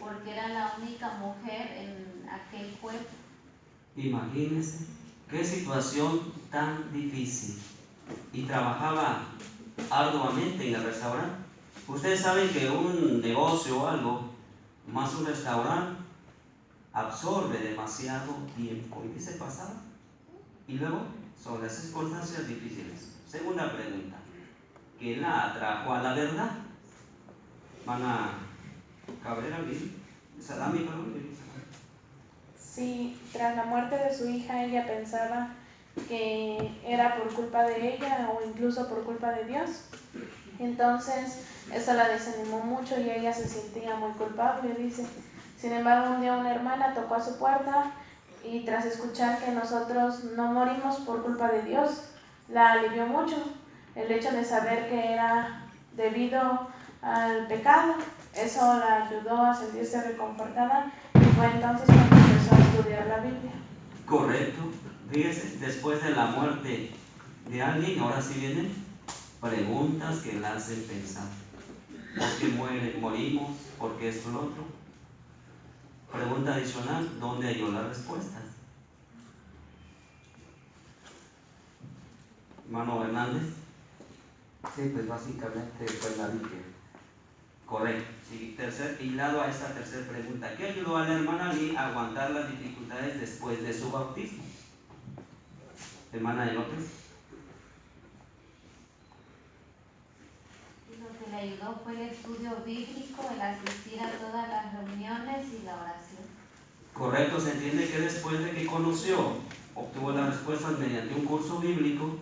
porque era la única mujer en aquel pueblo. Imagínense qué situación tan difícil. Y trabajaba arduamente en el restaurante. Ustedes saben que un negocio o algo, más un restaurante, absorbe demasiado tiempo. ¿Y qué se pasaba? Y luego, sobre las circunstancias difíciles. Segunda pregunta. ¿Qué la atrajo a la verdad? ¿Van a Cabrera, Salami, Sí, tras la muerte de su hija, ella pensaba que era por culpa de ella o incluso por culpa de Dios. Entonces, eso la desanimó mucho y ella se sentía muy culpable, dice. Sin embargo, un día una hermana tocó a su puerta y tras escuchar que nosotros no morimos por culpa de Dios, la alivió mucho el hecho de saber que era debido al pecado. Eso la ayudó a sentirse reconfortada y fue entonces cuando empezó a estudiar la Biblia. Correcto. Fíjese, después de la muerte de alguien, ahora sí vienen preguntas que la hacen pensar. ¿Por qué morimos? ¿Por qué esto lo otro? Pregunta adicional, ¿dónde halló las respuestas? Hermano Hernández. Sí, pues básicamente fue la Biblia. Correcto. Sí, tercer hilado a esta tercera pregunta. ¿Qué ayudó a la hermana Lee a aguantar las dificultades después de su bautismo? Hermana de López. Lo que le ayudó fue el estudio bíblico, el asistir a todas las reuniones y la oración. Correcto, se entiende que después de que conoció, obtuvo las respuestas mediante un curso bíblico,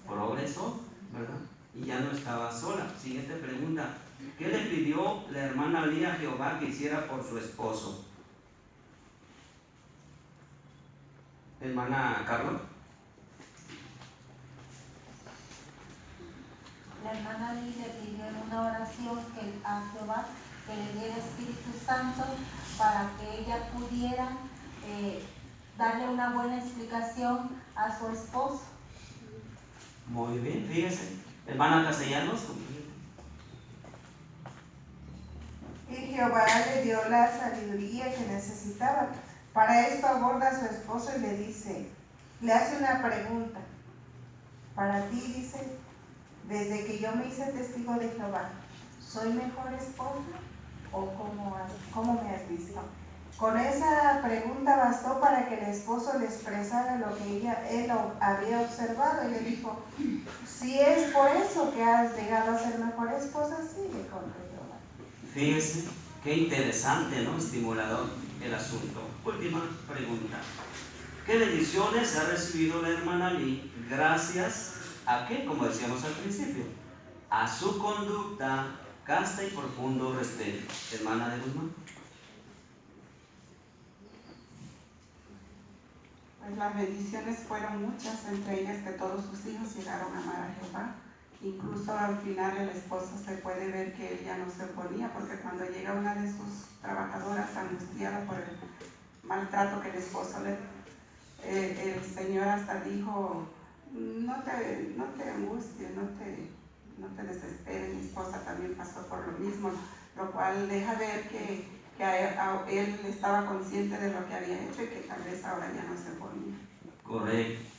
progresó, ¿verdad? Y ya no estaba sola. Siguiente pregunta. ¿Qué le pidió la hermana Lee a Jehová que hiciera por su esposo? Hermana Carlos. La hermana Lee le pidió en una oración a Jehová que le diera Espíritu Santo para que ella pudiera darle una buena explicación a su esposo. Muy bien, fíjese. Hermana Castellanos. Y Jehová le dio la sabiduría que necesitaba. Para esto aborda a su esposo y le dice, le hace una pregunta. Para ti, dice, desde que yo me hice testigo de Jehová, ¿soy mejor esposa o cómo me has visto? Con esa pregunta bastó para que el esposo le expresara lo que él había observado. Y le dijo, si es por eso que has llegado a ser mejor esposa, sigue con Jehová. Fíjese, qué interesante, ¿no? Estimulador el asunto. Última pregunta. ¿Qué bendiciones ha recibido la hermana Lee gracias a qué? Como decíamos al principio, a su conducta casta y profundo respeto. Hermana de Guzmán. Pues las bendiciones fueron muchas, entre ellas que todos sus hijos llegaron a amar a Jehová. Incluso al final el esposo se puede ver que ella no se oponía, porque cuando llega una de sus trabajadoras angustiada por el maltrato que el esposo el Señor hasta dijo, no te angusties, no te desesperes, mi esposa también pasó por lo mismo, lo cual deja ver que él estaba consciente de lo que había hecho y que tal vez ahora ya no se oponía. Correcto.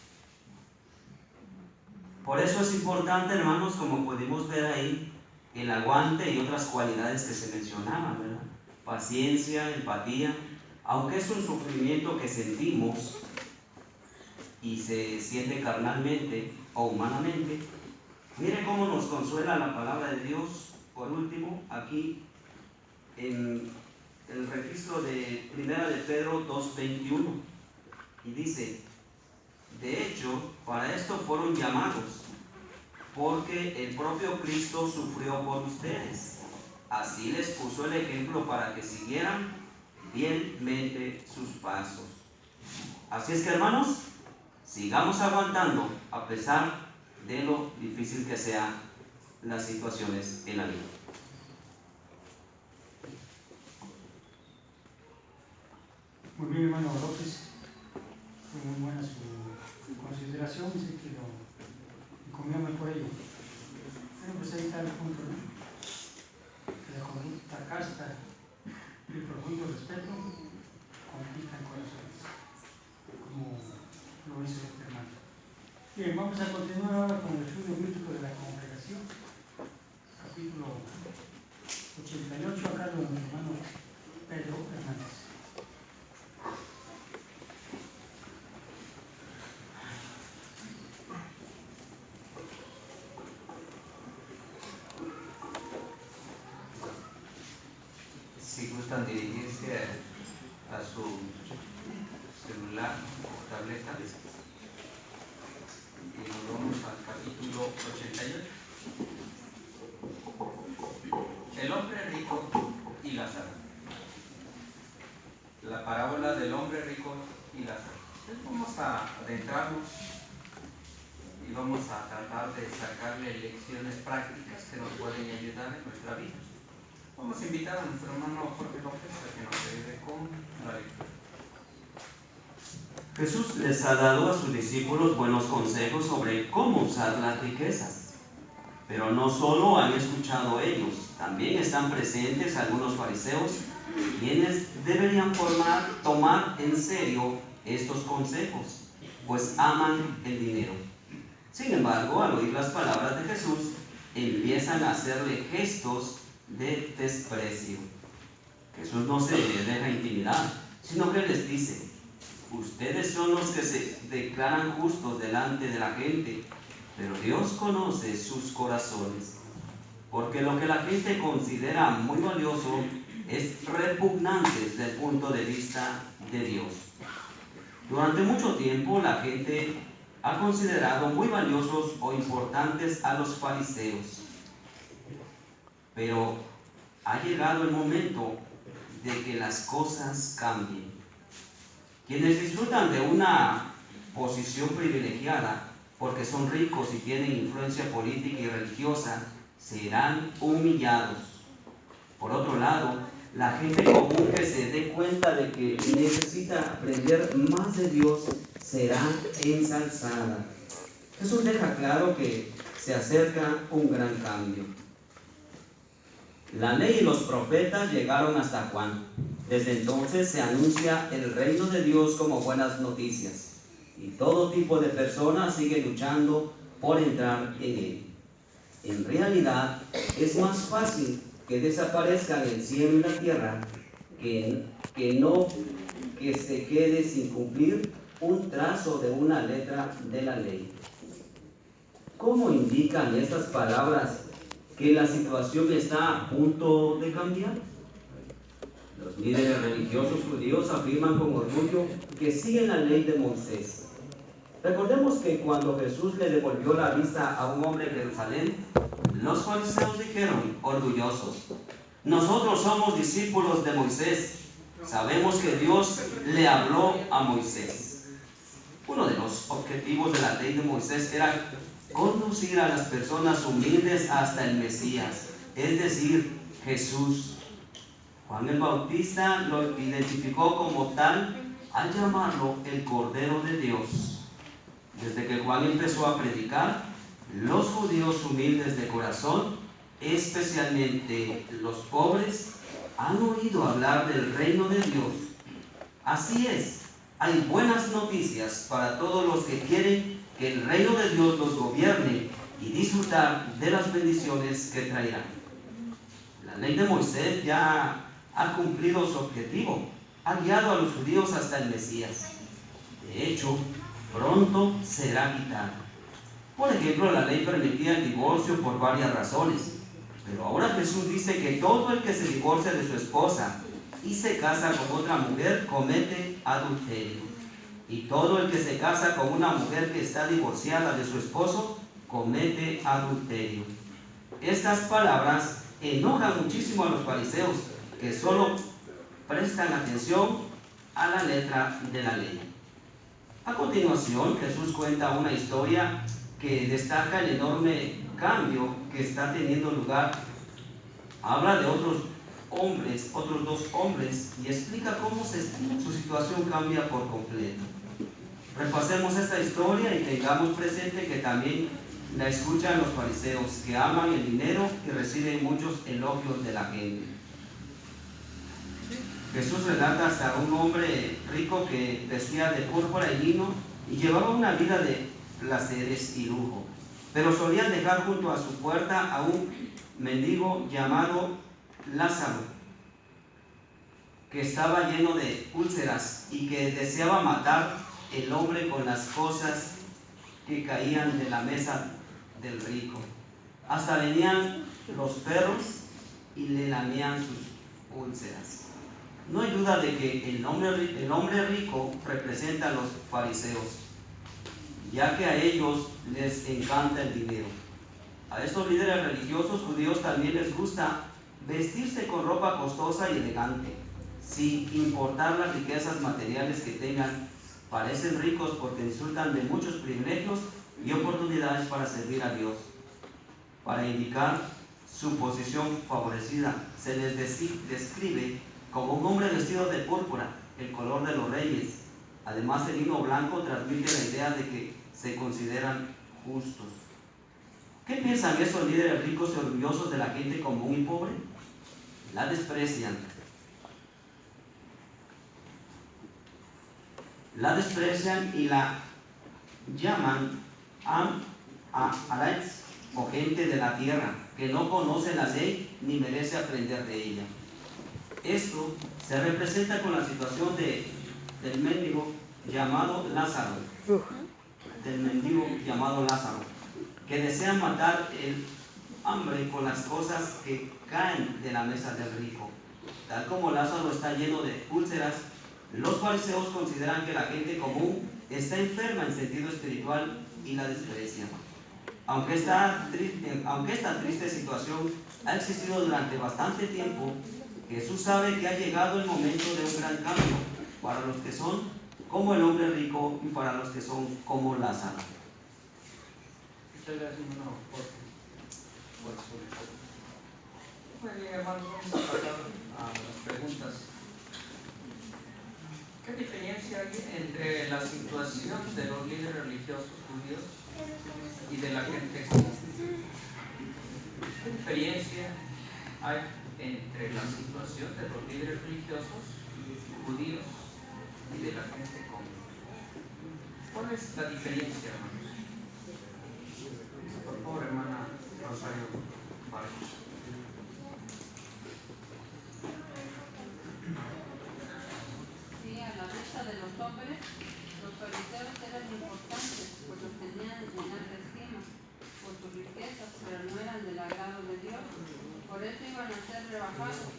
Por eso es importante, hermanos, como pudimos ver ahí, el aguante y otras cualidades que se mencionaban, ¿verdad? Paciencia, empatía, aunque es un sufrimiento que sentimos y se siente carnalmente o humanamente. Mire cómo nos consuela la palabra de Dios, por último, aquí en el registro de 1 de Pedro 2:21, y dice, de hecho, para esto fueron llamados, porque el propio Cristo sufrió por ustedes. Así les puso el ejemplo para que siguieran fielmente sus pasos. Así es que, hermanos, sigamos aguantando a pesar de lo difícil que sean las situaciones en la vida. Muy bien, hermano López. Fue muy buena su consideración. Sé que lo encomiable por ello. Bueno, pues ahí está el punto, ¿no? Que la conducta casta y el profundo respeto conquistan corazones, como lo hizo este hermano. Bien, vamos a continuar ahora con el estudio bíblico de la congregación, capítulo 88, acá con mi hermano Pedro Hernández. Si gustan dirigirse a su celular o tableta, y nos vamos al capítulo 88. El hombre rico y Lázaro. La parábola del hombre rico y Lázaro. Entonces vamos a adentrarnos y vamos a tratar de sacarle lecciones prácticas que nos pueden ayudar en nuestra vida. Vamos a invitar a nuestro hermano Jorge López a que nos ayude con la lectura. Jesús les ha dado a sus discípulos buenos consejos sobre cómo usar las riquezas. Pero no solo han escuchado ellos, también están presentes algunos fariseos, quienes deberían tomar en serio estos consejos, pues aman el dinero. Sin embargo, al oír las palabras de Jesús, empiezan a hacerle gestos de desprecio. Jesús no se deja intimidar, sino que les dice: ustedes son los que se declaran justos delante de la gente, pero Dios conoce sus corazones, porque lo que la gente considera muy valioso es repugnante desde el punto de vista de Dios. Durante mucho tiempo la gente ha considerado muy valiosos o importantes a los fariseos, pero ha llegado el momento de que las cosas cambien. Quienes disfrutan de una posición privilegiada porque son ricos y tienen influencia política y religiosa serán humillados. Por otro lado, la gente común que se dé cuenta de que necesita aprender más de Dios será ensalzada. Jesús deja claro que se acerca un gran cambio. La ley y los profetas llegaron hasta Juan. Desde entonces se anuncia el reino de Dios como buenas noticias, y todo tipo de personas sigue luchando por entrar en él. En realidad, es más fácil que desaparezcan el cielo y la tierra que se quede sin cumplir un trazo de una letra de la ley. ¿Cómo indican estas palabras que la situación está a punto de cambiar? Los líderes religiosos judíos afirman con orgullo que siguen la ley de Moisés. Recordemos que cuando Jesús le devolvió la vista a un hombre en Jerusalén, los fariseos dijeron, orgullosos: nosotros somos discípulos de Moisés, sabemos que Dios le habló a Moisés. Uno de los objetivos de la ley de Moisés era conducir a las personas humildes hasta el Mesías, es decir, Jesús. Juan el Bautista lo identificó como tal al llamarlo el Cordero de Dios. Desde que Juan empezó a predicar, los judíos humildes de corazón, especialmente los pobres, han oído hablar del reino de Dios. Así es, hay buenas noticias para todos los que quieren que el reino de Dios los gobierne y disfrutar de las bendiciones que traerá. La ley de Moisés ya ha cumplido su objetivo, ha guiado a los judíos hasta el Mesías. De hecho, pronto será quitada. Por ejemplo, la ley permitía el divorcio por varias razones, pero ahora Jesús dice que todo el que se divorcia de su esposa y se casa con otra mujer comete adulterio, y todo el que se casa con una mujer que está divorciada de su esposo comete adulterio. Estas palabras enojan muchísimo a los fariseos, que solo prestan atención a la letra de la ley. A continuación, Jesús cuenta una historia que destaca el enorme cambio que está teniendo lugar. Habla de otros dos hombres, y explica cómo su situación cambia por completo. Repasemos esta historia y tengamos presente que también la escuchan los fariseos, que aman el dinero y reciben muchos elogios de la gente. Jesús relata hasta un hombre rico que vestía de púrpura y lino y llevaba una vida de placeres y lujo, pero solía dejar junto a su puerta a un mendigo llamado Lázaro, que estaba lleno de úlceras y que deseaba matar el hombre con las cosas que caían de la mesa del rico. Hasta venían los perros y le lamían sus úlceras. No hay duda de que el hombre rico representa a los fariseos, ya que a ellos les encanta el dinero. A estos líderes religiosos judíos también les gusta vestirse con ropa costosa y elegante, sin importar las riquezas materiales que tengan. Parecen ricos porque disfrutan de muchos privilegios y oportunidades para servir a Dios. Para indicar su posición favorecida, se les describe como un hombre vestido de púrpura, el color de los reyes. Además, el lino blanco transmite la idea de que se consideran justos. ¿Qué piensan esos líderes ricos y orgullosos de la gente común y pobre? La desprecian. La desprecian y la llaman Am-Arats, o gente de la tierra, que no conoce la ley ni merece aprender de ella. Esto se representa con la situación del mendigo llamado Lázaro, que desea matar el hambre con las cosas que caen de la mesa del rico. Tal como Lázaro está lleno de úlceras, los fariseos consideran que la gente común está enferma en sentido espiritual y la desprecian. Aunque esta triste situación ha existido durante bastante tiempo, Jesús sabe que ha llegado el momento de un gran cambio para los que son como el hombre rico y para los que son como Lázaro. Muchas gracias, hermano, por su respuesta. Muy bien, hermanos, vamos a pasar a las preguntas. ¿Qué diferencia hay entre la situación de los líderes religiosos judíos y de la gente común? ¿Qué diferencia hay entre la situación de los líderes religiosos judíos y de la gente común? ¿Cuál es la diferencia, hermanos? Por favor, hermana Rosario Vargas. Sí, a la vista de los hombres, los fariseos eran importantes, pues los tenían en alta estima por sus riquezas, pero no eran del agrado de Dios. Por eso iban a ser rebajados,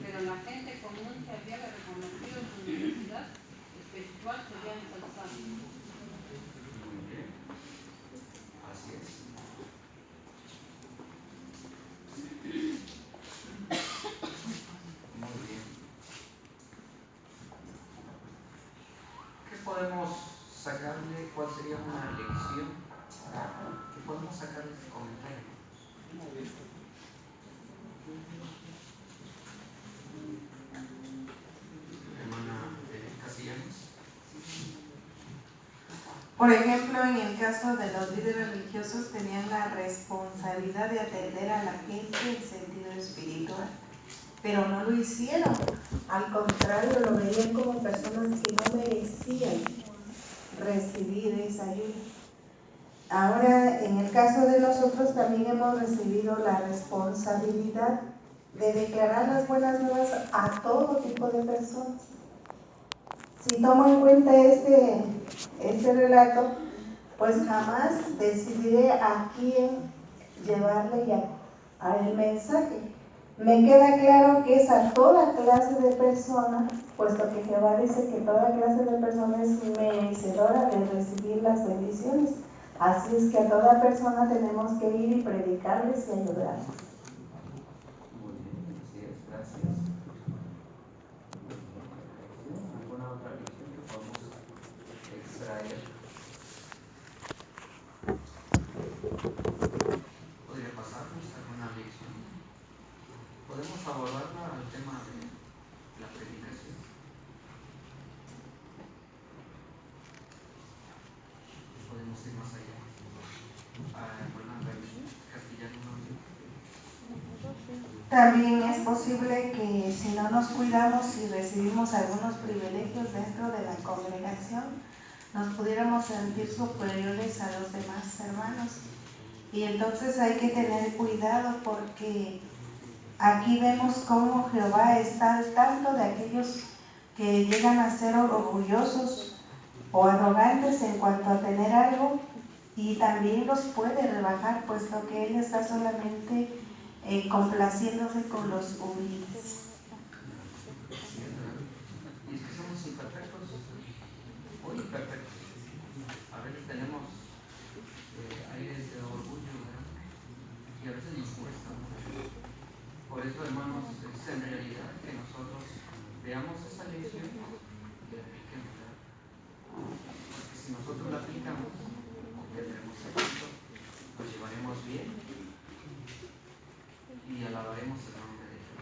pero la gente común que había reconocido su necesidad espiritual sería ensalzada. Muy bien. Así es. Muy bien. ¿Qué podemos sacarle? ¿Cuál sería una lección? ¿Qué podemos sacarle de este comentario? Por ejemplo, en el caso de los líderes religiosos tenían la responsabilidad de atender a la gente en sentido espiritual, pero no lo hicieron. Al contrario, lo veían como personas que no merecían recibir esa ayuda. Ahora, en el caso de nosotros, también hemos recibido la responsabilidad de declarar las buenas nuevas a todo tipo de personas. Si tomo en cuenta este relato, pues jamás decidiré a quién llevarle ya el mensaje. Me queda claro que es a toda clase de personas, puesto que Jehová dice que toda clase de personas es merecedora de recibir las bendiciones. Así es que a toda persona tenemos que ir y predicarles y ayudarles. Muy bien, así es, gracias. ¿Alguna otra lección que podamos extraer? ¿Podría pasarnos alguna lección? ¿Podemos abordarla al tema de la predicación? ¿Podemos ir más allá? También es posible que si no nos cuidamos y recibimos algunos privilegios dentro de la congregación, nos pudiéramos sentir superiores a los demás hermanos. Y entonces hay que tener cuidado, porque aquí vemos cómo Jehová está al tanto de aquellos que llegan a ser orgullosos o arrogantes en cuanto a tener algo, y también los puede rebajar, puesto que Él está solamente complaciéndose con los humildes. Y es que somos imperfectos, muy imperfectos. A veces tenemos aires de orgullo, ¿verdad? Y a veces nos cuesta mucho. Por eso, hermanos, es en realidad que nosotros veamos esa lección y la apliquemos, ¿verdad? Porque si nosotros la aplicamos, tendremos éxito, nos llevaremos bien y alabaremos el nombre de Dios.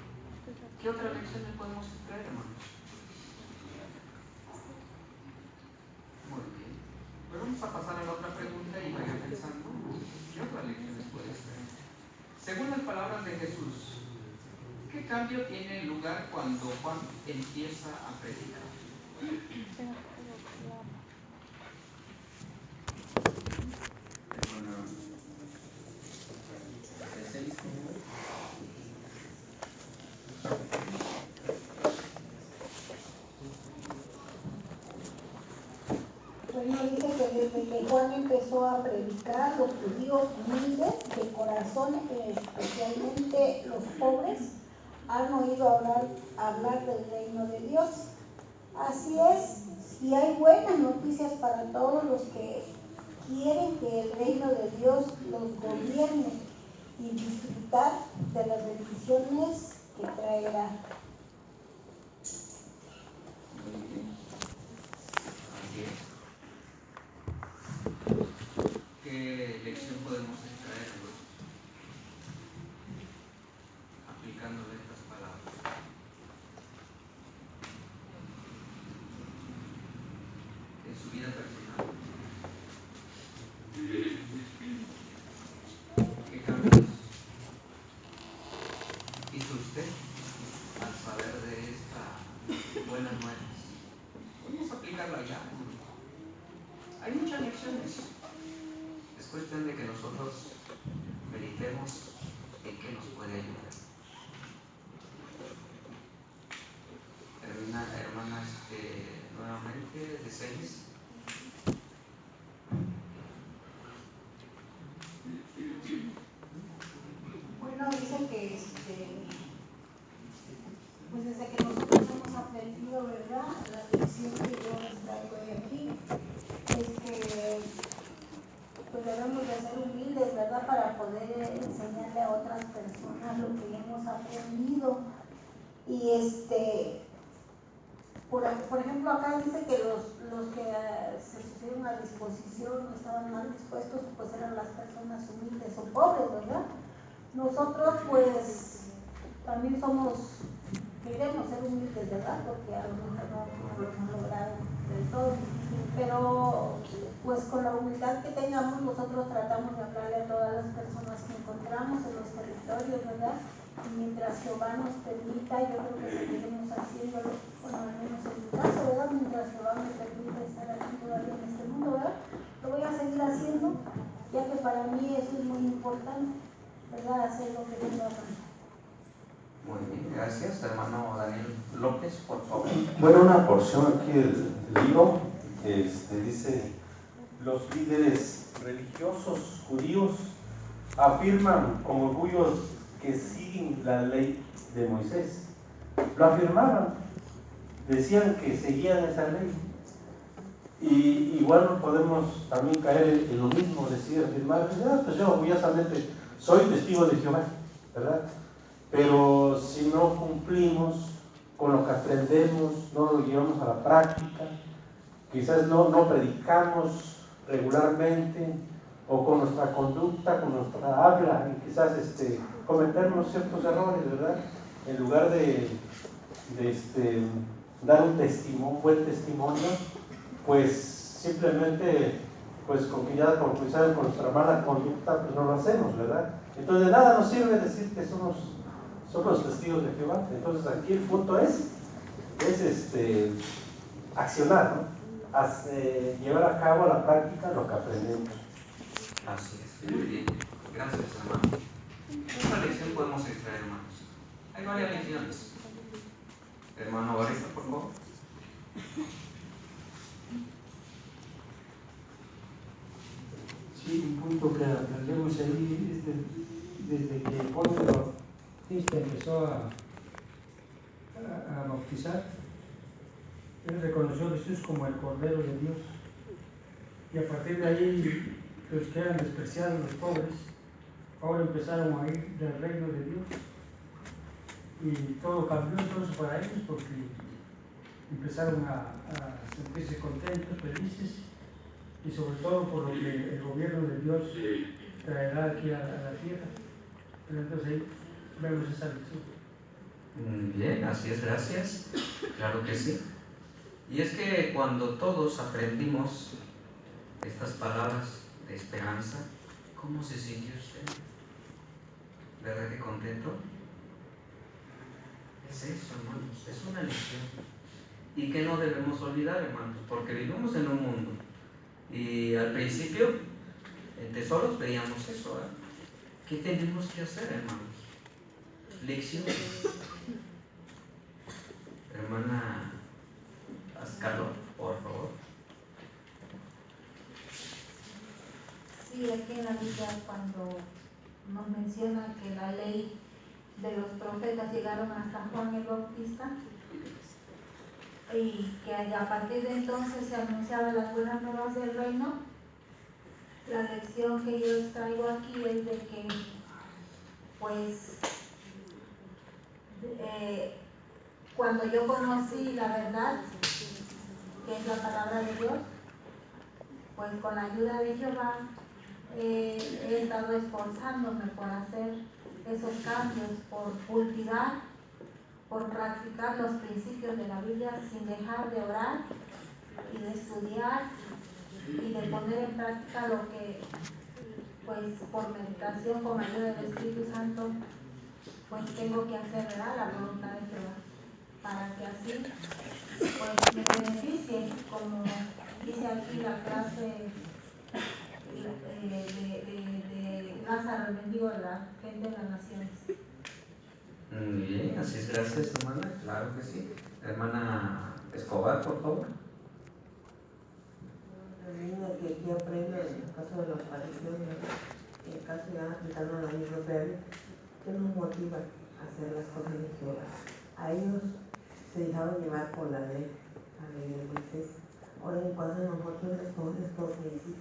¿Qué otra lección le podemos extraer, hermanos? Muy bien. Pues vamos a pasar a la otra pregunta y vayan pensando qué otras lecciones puede extraer. Según las palabras de Jesús, ¿qué cambio tiene lugar cuando Juan empieza a predicar? Bueno, dice que desde que Juan empezó a predicar, los judíos humildes de corazón, especialmente los pobres, han oído hablar del reino de Dios. Así es, si hay buenas noticias para todos los que quieren que el reino de Dios los gobierne y disfrutar de las bendiciones que traerá. ¿Qué lección podemos extraer aplicando estas palabras? En su vida personal. ¿Qué cambios hizo usted al saber de esta buenas nuevas? Vamos a aplicarla ya. Hay muchas lecciones. Es cuestión de que nosotros meditemos en qué nos puede ayudar. Hermana, nuevamente, de 6. Bueno, dice que pues desde que nosotros hemos aprendido, ¿verdad?, la lección que yo les traigo de aquí, es que pues debemos de ser humildes, ¿verdad?, para poder enseñarle a otras personas lo que hemos aprendido. Y por ejemplo, acá dice que los que se pusieron a disposición, estaban mal dispuestos, pues eran las personas humildes o pobres, ¿verdad? Nosotros pues también queremos ser humildes, ¿verdad? Porque a lo mejor no lo hemos logrado del todo, pero pues con la humildad que tengamos nosotros tratamos de hablarle a todas las personas que encontramos en los territorios, ¿verdad? Y mientras Jehová nos permita, yo creo que seguiremos haciéndolo, bueno, al menos en mi caso, ¿verdad? Mientras Jehová me permita estar aquí todavía en este mundo, ¿verdad? Lo voy a seguir haciendo, ya que para mí eso es muy importante, ¿verdad? Hacer lo que tengo que hacer. Muy bien, gracias. Hermano Daniel López, por favor. Bueno, una porción aquí del libro dice: los líderes religiosos judíos afirman con orgullo que siguen la ley de Moisés. Lo afirmaban, decían que seguían esa ley. Y igual podemos también caer en lo mismo, decir, afirmar, pues yo orgullosamente soy testigo de Jehová, ¿verdad? Pero si no cumplimos con lo que aprendemos, no lo llevamos a la práctica, quizás no predicamos regularmente, o con nuestra conducta, con nuestra habla, y quizás cometemos ciertos errores, ¿verdad? En lugar de dar un buen testimonio, pues simplemente, pues con quizás con nuestra mala conducta, pues no lo hacemos, ¿verdad? Entonces de nada nos sirve decir que somos somos testigos de Jehová. Entonces aquí el punto es accionar, ¿no? Llevar a cabo a la práctica lo que aprendemos. Así es, muy bien. Gracias, hermano. ¿Qué otra lección podemos extraer, hermanos? Hay varias lecciones. Hermano Barista, por favor. Sí, un punto que aprendemos ahí es desde que Ponce Bautista empezó a bautizar, él reconoció a Jesús como el Cordero de Dios. Y a partir de ahí, los que eran despreciados, los pobres, ahora empezaron a ir del reino de Dios. Y todo cambió entonces para ellos porque empezaron a sentirse contentos, felices, y sobre todo por lo que el gobierno de Dios traerá aquí a la tierra. Pero entonces ahí vemos esa lección. Bien, así es, gracias. Claro que sí. Y es que cuando todos aprendimos estas palabras de esperanza, ¿cómo se sintió usted? ¿Verdad que contento? Es eso, hermanos, es una lección. Y que no debemos olvidar, hermanos, porque vivimos en un mundo. Y al principio, en Tesoros veíamos eso, ¿eh? ¿Qué tenemos que hacer, hermanos? Lecciones. Hermana Ascalo, por favor. Sí, aquí en la Biblia cuando nos menciona que la ley de los profetas llegaron hasta Juan el Bautista y que a partir de entonces se anunciaban las buenas nuevas del reino, la lección que yo traigo aquí es de que pues cuando yo conocí la verdad, que es la palabra de Dios, pues con la ayuda de Jehová he estado esforzándome por hacer esos cambios, por cultivar, por practicar los principios de la Biblia sin dejar de orar y de estudiar y de poner en práctica lo que, pues por meditación, con ayuda del Espíritu Santo, pues tengo que hacer, ¿verdad?, la voluntad de Jehová, para que así pues me beneficie, como dice aquí la clase de Lázaro, el mendigo de la gente de las naciones. Muy bien, así es, gracias, hermana, claro que sí. Hermana Escobar, por favor. Que aquí aprendo en el caso de los fariseos, en el caso de Ana Quintana, la misma Pedro, que nos motiva a hacer las cosas de Jehová. A ellos se dejaron llevar por la ley de Moisés. Ahora en cuanto a nosotros estos principios,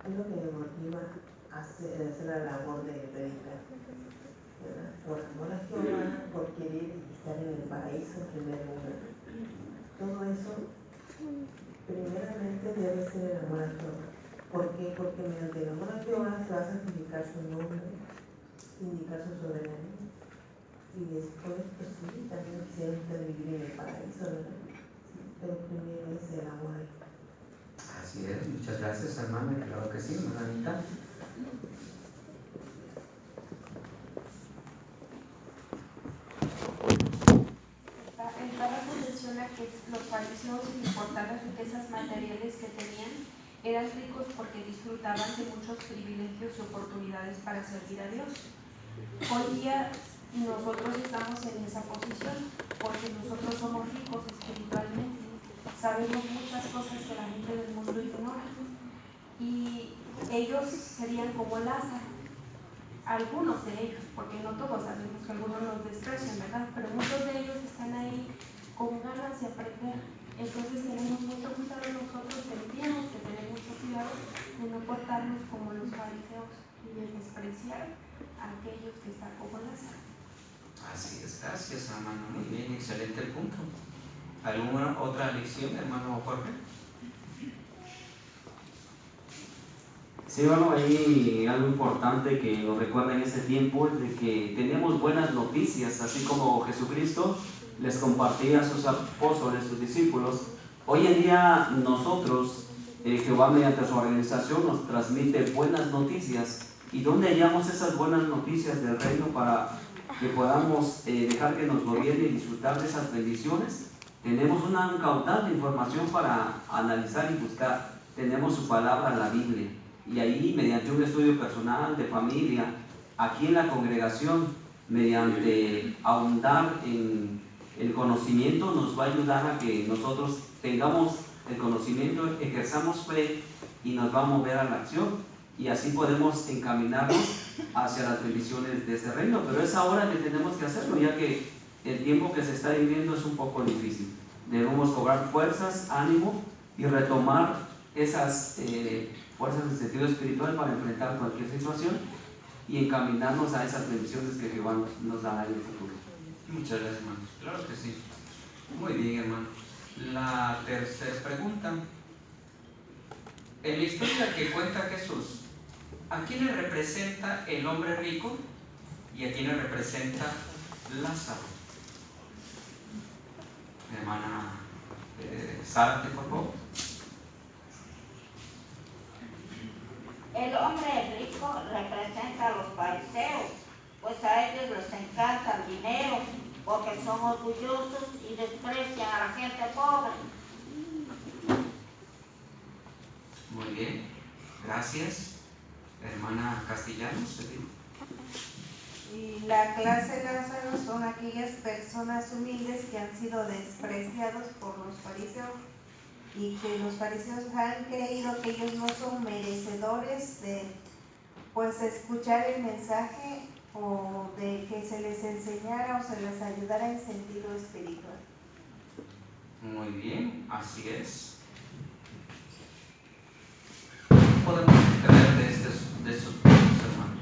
es lo que me motiva a hacer la labor de predicar, ¿verdad? Por amor a Jehová, por querer estar en el paraíso en primer lugar. Todo eso primeramente debe ser el amor a Jehová. ¿Por qué? Porque mediante el amor a Jehová se va a santificar su nombre, indicar su soberanía. Y después, pues sí, también quisieron vivir en el paraíso, ¿verdad? Sí, pero primero es el amor a Jehová. Así es, muchas gracias, hermana, claro que sí, hermanita. El párrafo menciona que los fariseos, sin importar las riquezas materiales que tenían, eran ricos porque disfrutaban de muchos privilegios y oportunidades para servir a Dios. Hoy día nosotros estamos en esa posición porque nosotros somos ricos espiritualmente, sabemos muchas cosas que la gente del mundo ignora y ellos serían como Lázaro, algunos de ellos, porque no todos, sabemos que algunos los desprecian, ¿verdad? Pero muchos de ellos están ahí con ganas de aprender. Entonces tenemos mucho cuidado nosotros, tendríamos que tener mucho cuidado de no portarnos como los fariseos y de despreciar a aquellos que están como Lázaro. Así es, gracias, hermano, muy bien, excelente punto. ¿Alguna otra lección, hermano Jorge? Sí, bueno, ahí algo importante que nos recuerda en ese tiempo es de que tenemos buenas noticias, así como Jesucristo les compartía a sus apóstoles, sus discípulos. Hoy en día nosotros, Jehová mediante su organización nos transmite buenas noticias. ¿Y dónde hallamos esas buenas noticias del reino para que podamos dejar que nos gobierne y disfrutar de esas bendiciones. Tenemos un caudal de información para analizar y buscar. Tenemos su palabra, la Biblia, y ahí mediante un estudio personal, de familia, aquí en la congregación, mediante ahondar en el conocimiento, nos va a ayudar a que nosotros tengamos el conocimiento, ejerzamos fe y nos va a mover a la acción, y así podemos encaminarnos hacia las bendiciones de este reino. Pero es ahora que tenemos que hacerlo, ya que el tiempo que se está viviendo es un poco difícil. Debemos cobrar fuerzas, ánimo y retomar esas fuerzas en sentido espiritual para enfrentar cualquier situación y encaminarnos a esas bendiciones que Jehová nos dará en el futuro. Muchas gracias, hermanos. Claro que sí. Muy bien, hermano. La tercera pregunta. En la historia que cuenta Jesús, ¿a quién le representa el hombre rico y a quién le representa Lázaro? Hermana Zárate, por favor. El hombre rico representa a los fariseos, pues a ellos les encanta el dinero, porque son orgullosos y desprecian a la gente pobre. Muy bien, gracias. Hermana Castellanos, ¿se dijo? Y la clase Lázaro son aquellas personas humildes que han sido despreciados por los fariseos y que los fariseos han creído que ellos no son merecedores de pues escuchar el mensaje o de que se les enseñara o se les ayudara en sentido espiritual. Muy bien, así es. ¿Qué podemos extraer de estos puntos, hermanos?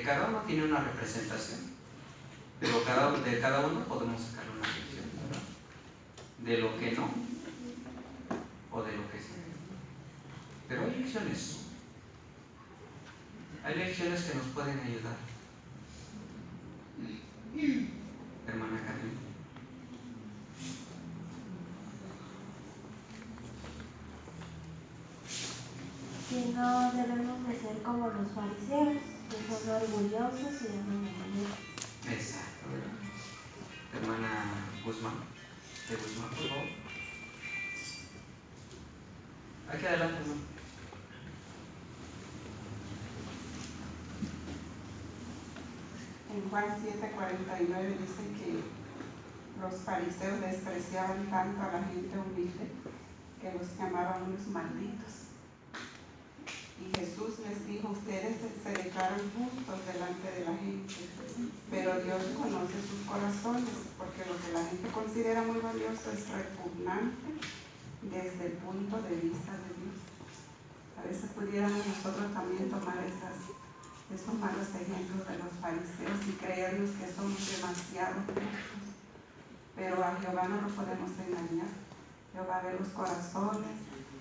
Cada uno tiene una representación, pero de cada uno podemos sacar una lección, ¿verdad? De lo que no o de lo que sí. Pero hay lecciones. Hay lecciones que nos pueden ayudar. Hermana Carmen. Que no debemos de ser como los fariseos, que son orgullosos y aman a Dios. Exacto, ¿verdad? Hermana Guzmán, de Guzmán, por favor. Aquí adelante, hermano. En Juan 7:49 dice que los fariseos despreciaban tanto a la gente humilde que los llamaban unos malditos. Y Jesús les dijo, ustedes se declaran justos delante de la gente, pero Dios conoce sus corazones, porque lo que la gente considera muy valioso es repugnante desde el punto de vista de Dios. A veces pudiéramos nosotros también tomar esos malos ejemplos de los fariseos y creernos que somos demasiado justos, pero a Jehová no lo podemos engañar. Jehová ve los corazones,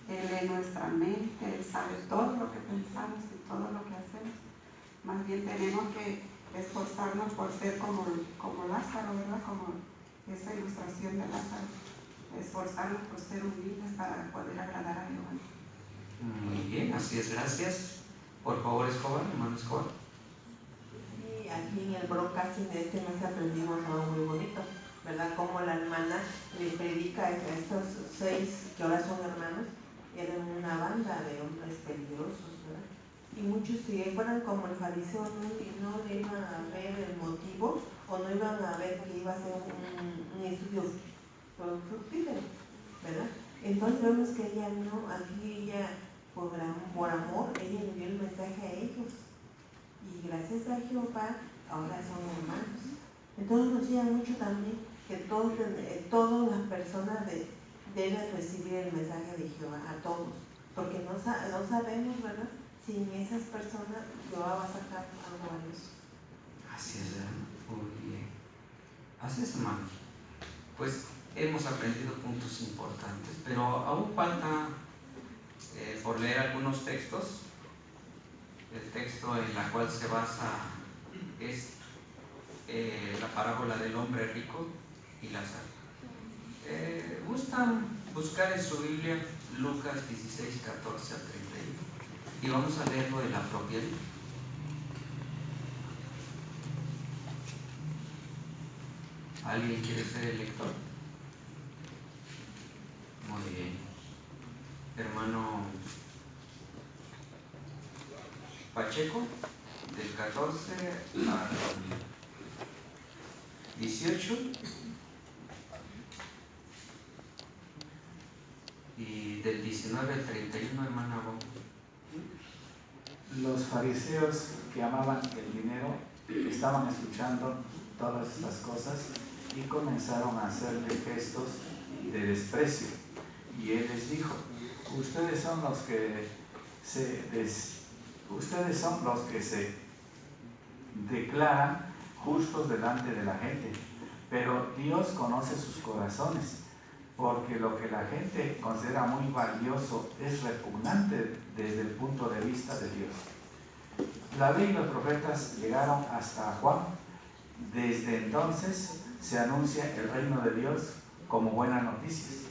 Él lee nuestra mente, Él sabe todo lo que pensamos y todo lo que hacemos. Más bien tenemos que esforzarnos por ser como Lázaro, ¿verdad? Como esa ilustración de Lázaro. Esforzarnos por ser humildes para poder agradar a Jehová. Muy bien, así es, gracias. Por favor, Escobar, hermano Escobar. Y aquí en el broadcasting de este mes aprendimos algo muy bonito, ¿verdad? Como la hermana le predica a estos 6 que ahora son hermanos, eran una banda de hombres peligrosos, ¿verdad? Y muchos, si fueran como el fariseo, no le iban a ver el motivo o no iban a ver que iba a ser un estudio fructífero, ¿verdad? Entonces vemos que ella no, aquí ella por amor, ella le dio el mensaje a ellos y gracias a Jehová ahora son hermanos. Entonces nos enseña mucho también que todas las personas deben recibir el mensaje de Jehová, a todos, porque no sabemos, ¿verdad? Si en esas personas Jehová va a sacar algo valioso. Así es, hermano. Muy bien. Así es, hermano. Pues hemos aprendido puntos importantes, pero aún falta por leer algunos textos. El texto en la cual se basa es la parábola del hombre rico y Lázaro. ¿Gustan buscar en su Biblia Lucas 16, 14 al 31 y vamos a leerlo de la propia Biblia. ¿Alguien quiere ser el lector? Muy bien. Hermano Pacheco, del 14 al 18 y del 19 al 31, hermana Bo. Los fariseos que amaban el dinero estaban escuchando todas estas cosas y comenzaron a hacerle gestos de desprecio. Y él les dijo: ustedes son los que se declaran justos delante de la gente, pero Dios conoce sus corazones, porque lo que la gente considera muy valioso es repugnante desde el punto de vista de Dios. La ley y los profetas llegaron hasta Juan. Desde entonces se anuncia el reino de Dios como buenas noticias,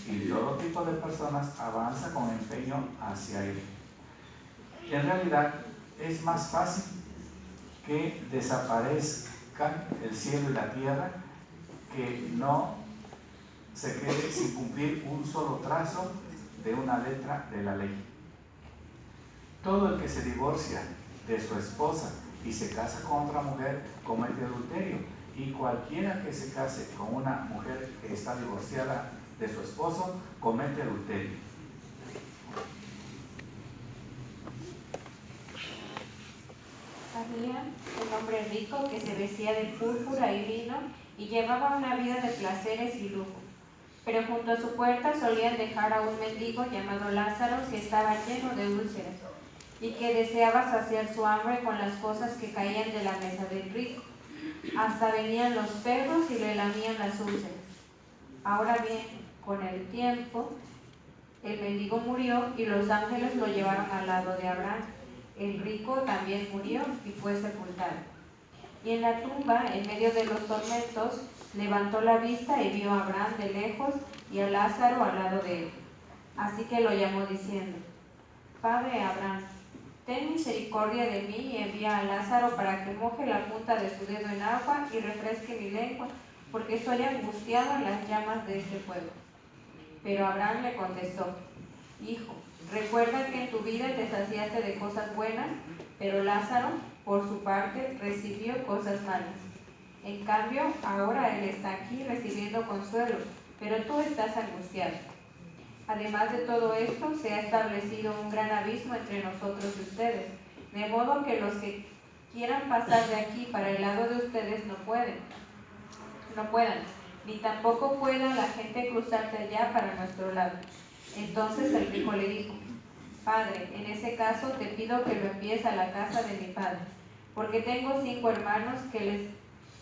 y todo tipo de personas avanza con empeño hacia él. En realidad es más fácil que desaparezcan el cielo y la tierra que no se quede sin cumplir un solo trazo de una letra de la ley. Todo el que se divorcia de su esposa y se casa con otra mujer comete adulterio, y cualquiera que se case con una mujer que está divorciada de su esposo comete adulterio. Había un hombre rico que se vestía de púrpura y lino y llevaba una vida de placeres y lujo. Pero junto a su puerta solían dejar a un mendigo llamado Lázaro, que estaba lleno de úlceras y que deseaba saciar su hambre con las cosas que caían de la mesa del rico. Hasta venían los perros y le lamían las úlceras. Ahora bien, con el tiempo, el mendigo murió y los ángeles lo llevaron al lado de Abraham. El rico también murió y fue sepultado. Y en la tumba, en medio de los tormentos, levantó la vista y vio a Abraham de lejos y a Lázaro al lado de él. Así que lo llamó diciendo: Padre Abraham, ten misericordia de mí y envía a Lázaro para que moje la punta de su dedo en agua y refresque mi lengua, porque estoy angustiado en las llamas de este fuego. Pero Abraham le contestó: Hijo, recuerda que en tu vida te saciaste de cosas buenas, pero Lázaro, por su parte, recibió cosas malas. En cambio, ahora él está aquí recibiendo consuelo, pero tú estás angustiado. Además de todo esto, se ha establecido un gran abismo entre nosotros y ustedes, de modo que los que quieran pasar de aquí para el lado de ustedes no puedan, ni tampoco pueda la gente cruzar de allá para nuestro lado. Entonces el rico le dijo: Padre, en ese caso te pido que lo envíes a la casa de mi padre, porque tengo 5 hermanos, que les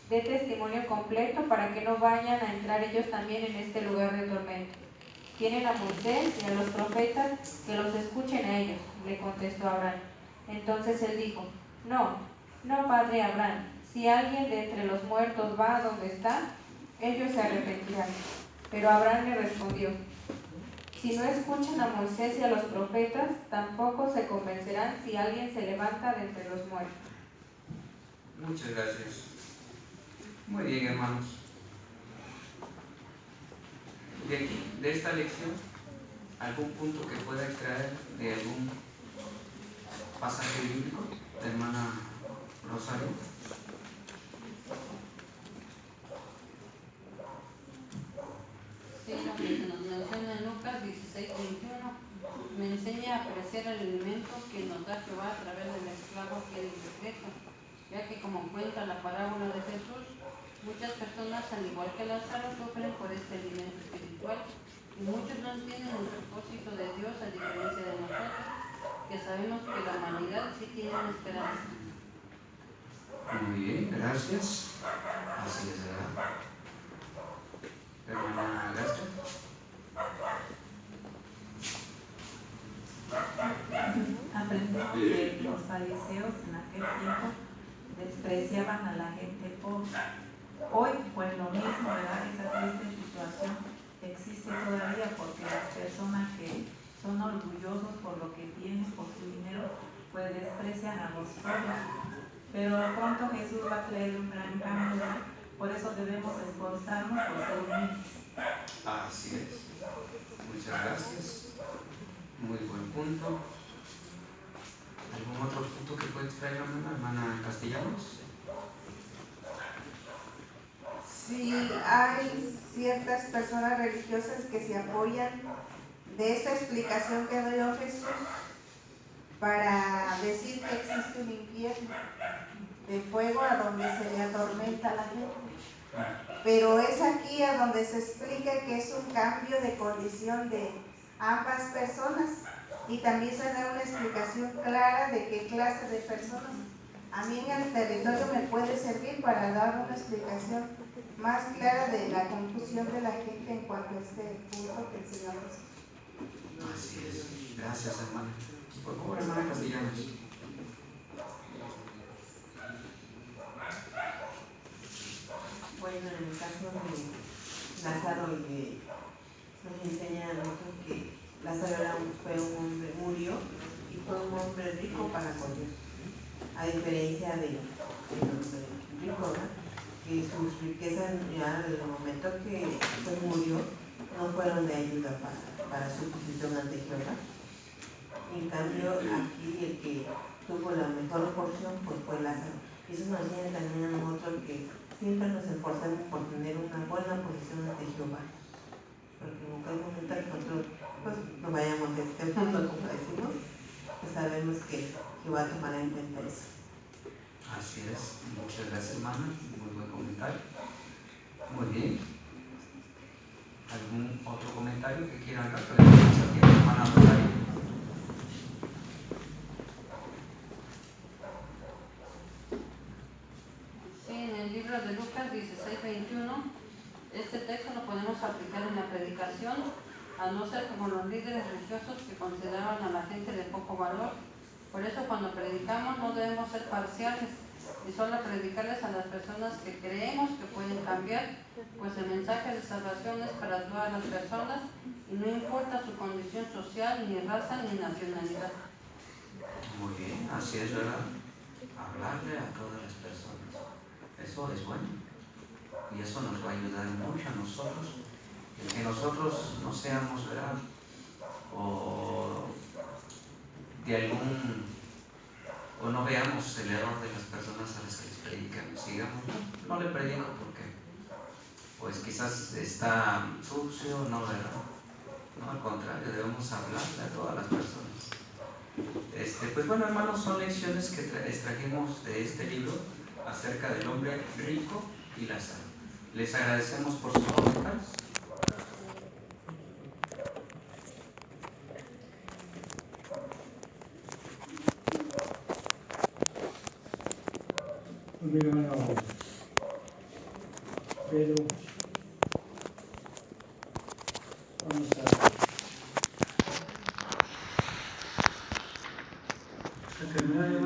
dé testimonio completo para que no vayan a entrar ellos también en este lugar de tormento. Tienen a Moisés y a los profetas, que los escuchen a ellos, le contestó Abraham. Entonces él dijo: No, padre Abraham, si alguien de entre los muertos va a donde está, ellos se arrepentirán. Pero Abraham le respondió: Si no escuchan a Moisés y a los profetas, tampoco se convencerán si alguien se levanta de entre los muertos. Muchas gracias. Muy bien, hermanos. De aquí, de esta lección, ¿algún punto que pueda extraer de algún pasaje bíblico, hermana Rosario? Sí, lo que se nos menciona en Lucas 16, 21, me enseña a apreciar el alimento que nos da Jehová a través del esclavo que él decreta, ya que, como cuenta la parábola de Jesús, muchas personas, al igual que Lázaro, sufren por este alimento espiritual, y muchos no entienden el propósito de Dios, a diferencia de nosotros, que sabemos que la humanidad sí tiene una esperanza. Muy bien, gracias. Así es, ¿verdad? Hermana Gaston. Aprendemos que los fariseos en aquel tiempo despreciaban a la gente pobre. Hoy, pues lo mismo, ¿verdad? Esa triste situación existe existe todavía, porque las personas que son orgullosos por lo que tienen, por su dinero, pues desprecian a los pobres. Pero pronto Jesús va a traer un gran cambio, por eso debemos esforzarnos por ser humildes. Así es. Muchas gracias. Muy buen punto. ¿Algún otro punto que puede extraer la hermana Castellanos? Sí, hay ciertas personas religiosas que se apoyan de esta explicación que dio Jesús para decir que existe un infierno de fuego a donde se le atormenta a la gente. Pero es aquí a donde se explica que es un cambio de condición de ambas personas y también se da una explicación clara de qué clase de personas. A mí en el territorio me puede servir para dar una explicación más clara de la confusión de la gente en cuanto a este punto que el Señor nos... Así es. Gracias, hermana. Por favor, hermana Castellanos. Bueno, en el caso de Lázaro, nos enseña a nosotros que Lázaro fue un hombre, murió y fue un hombre rico para con Dios. A diferencia del hombre rico, ¿verdad? Que sus riquezas ya desde el momento que murió no fueron de ayuda para su posición ante Jehová. En cambio, aquí el que tuvo la mejor porción pues fue Lázaro. Y eso nos enseña también a nosotros que siempre nos esforzamos por tener una buena posición ante Jehová. Porque en un momento que nosotros pues, no vayamos de este mundo, como decimos, pues sabemos que Jehová tomará en cuenta eso. Así es. Muchas gracias, hermana. Muy buen comentario. Muy bien. ¿Algún otro comentario que quieran dar? Hermana Rosario. Sí, en el libro de Lucas 16:21, este texto lo podemos aplicar en la predicación, a no ser como los líderes religiosos que consideraban a la gente de poco valor. Por eso cuando predicamos no debemos ser parciales y solo predicarles a las personas que creemos que pueden cambiar, pues el mensaje de salvación es para todas las personas y no importa su condición social, ni raza, ni nacionalidad. Muy bien, así es, ¿verdad? Hablarle a todas las personas. Eso es bueno. Y eso nos va a ayudar mucho a nosotros. El que nosotros no seamos, ¿verdad? O no veamos el error de las personas a las que les predicamos. Digamos, no le predico porque pues quizás está sucio, no, ¿verdad? No, al contrario, debemos hablarle a todas las personas. Pues bueno, hermanos, son lecciones que extrajimos de este libro acerca del hombre rico y Lázaro. Les agradecemos por sus comentarios. Mi hermano Pedro, vamos a terminar.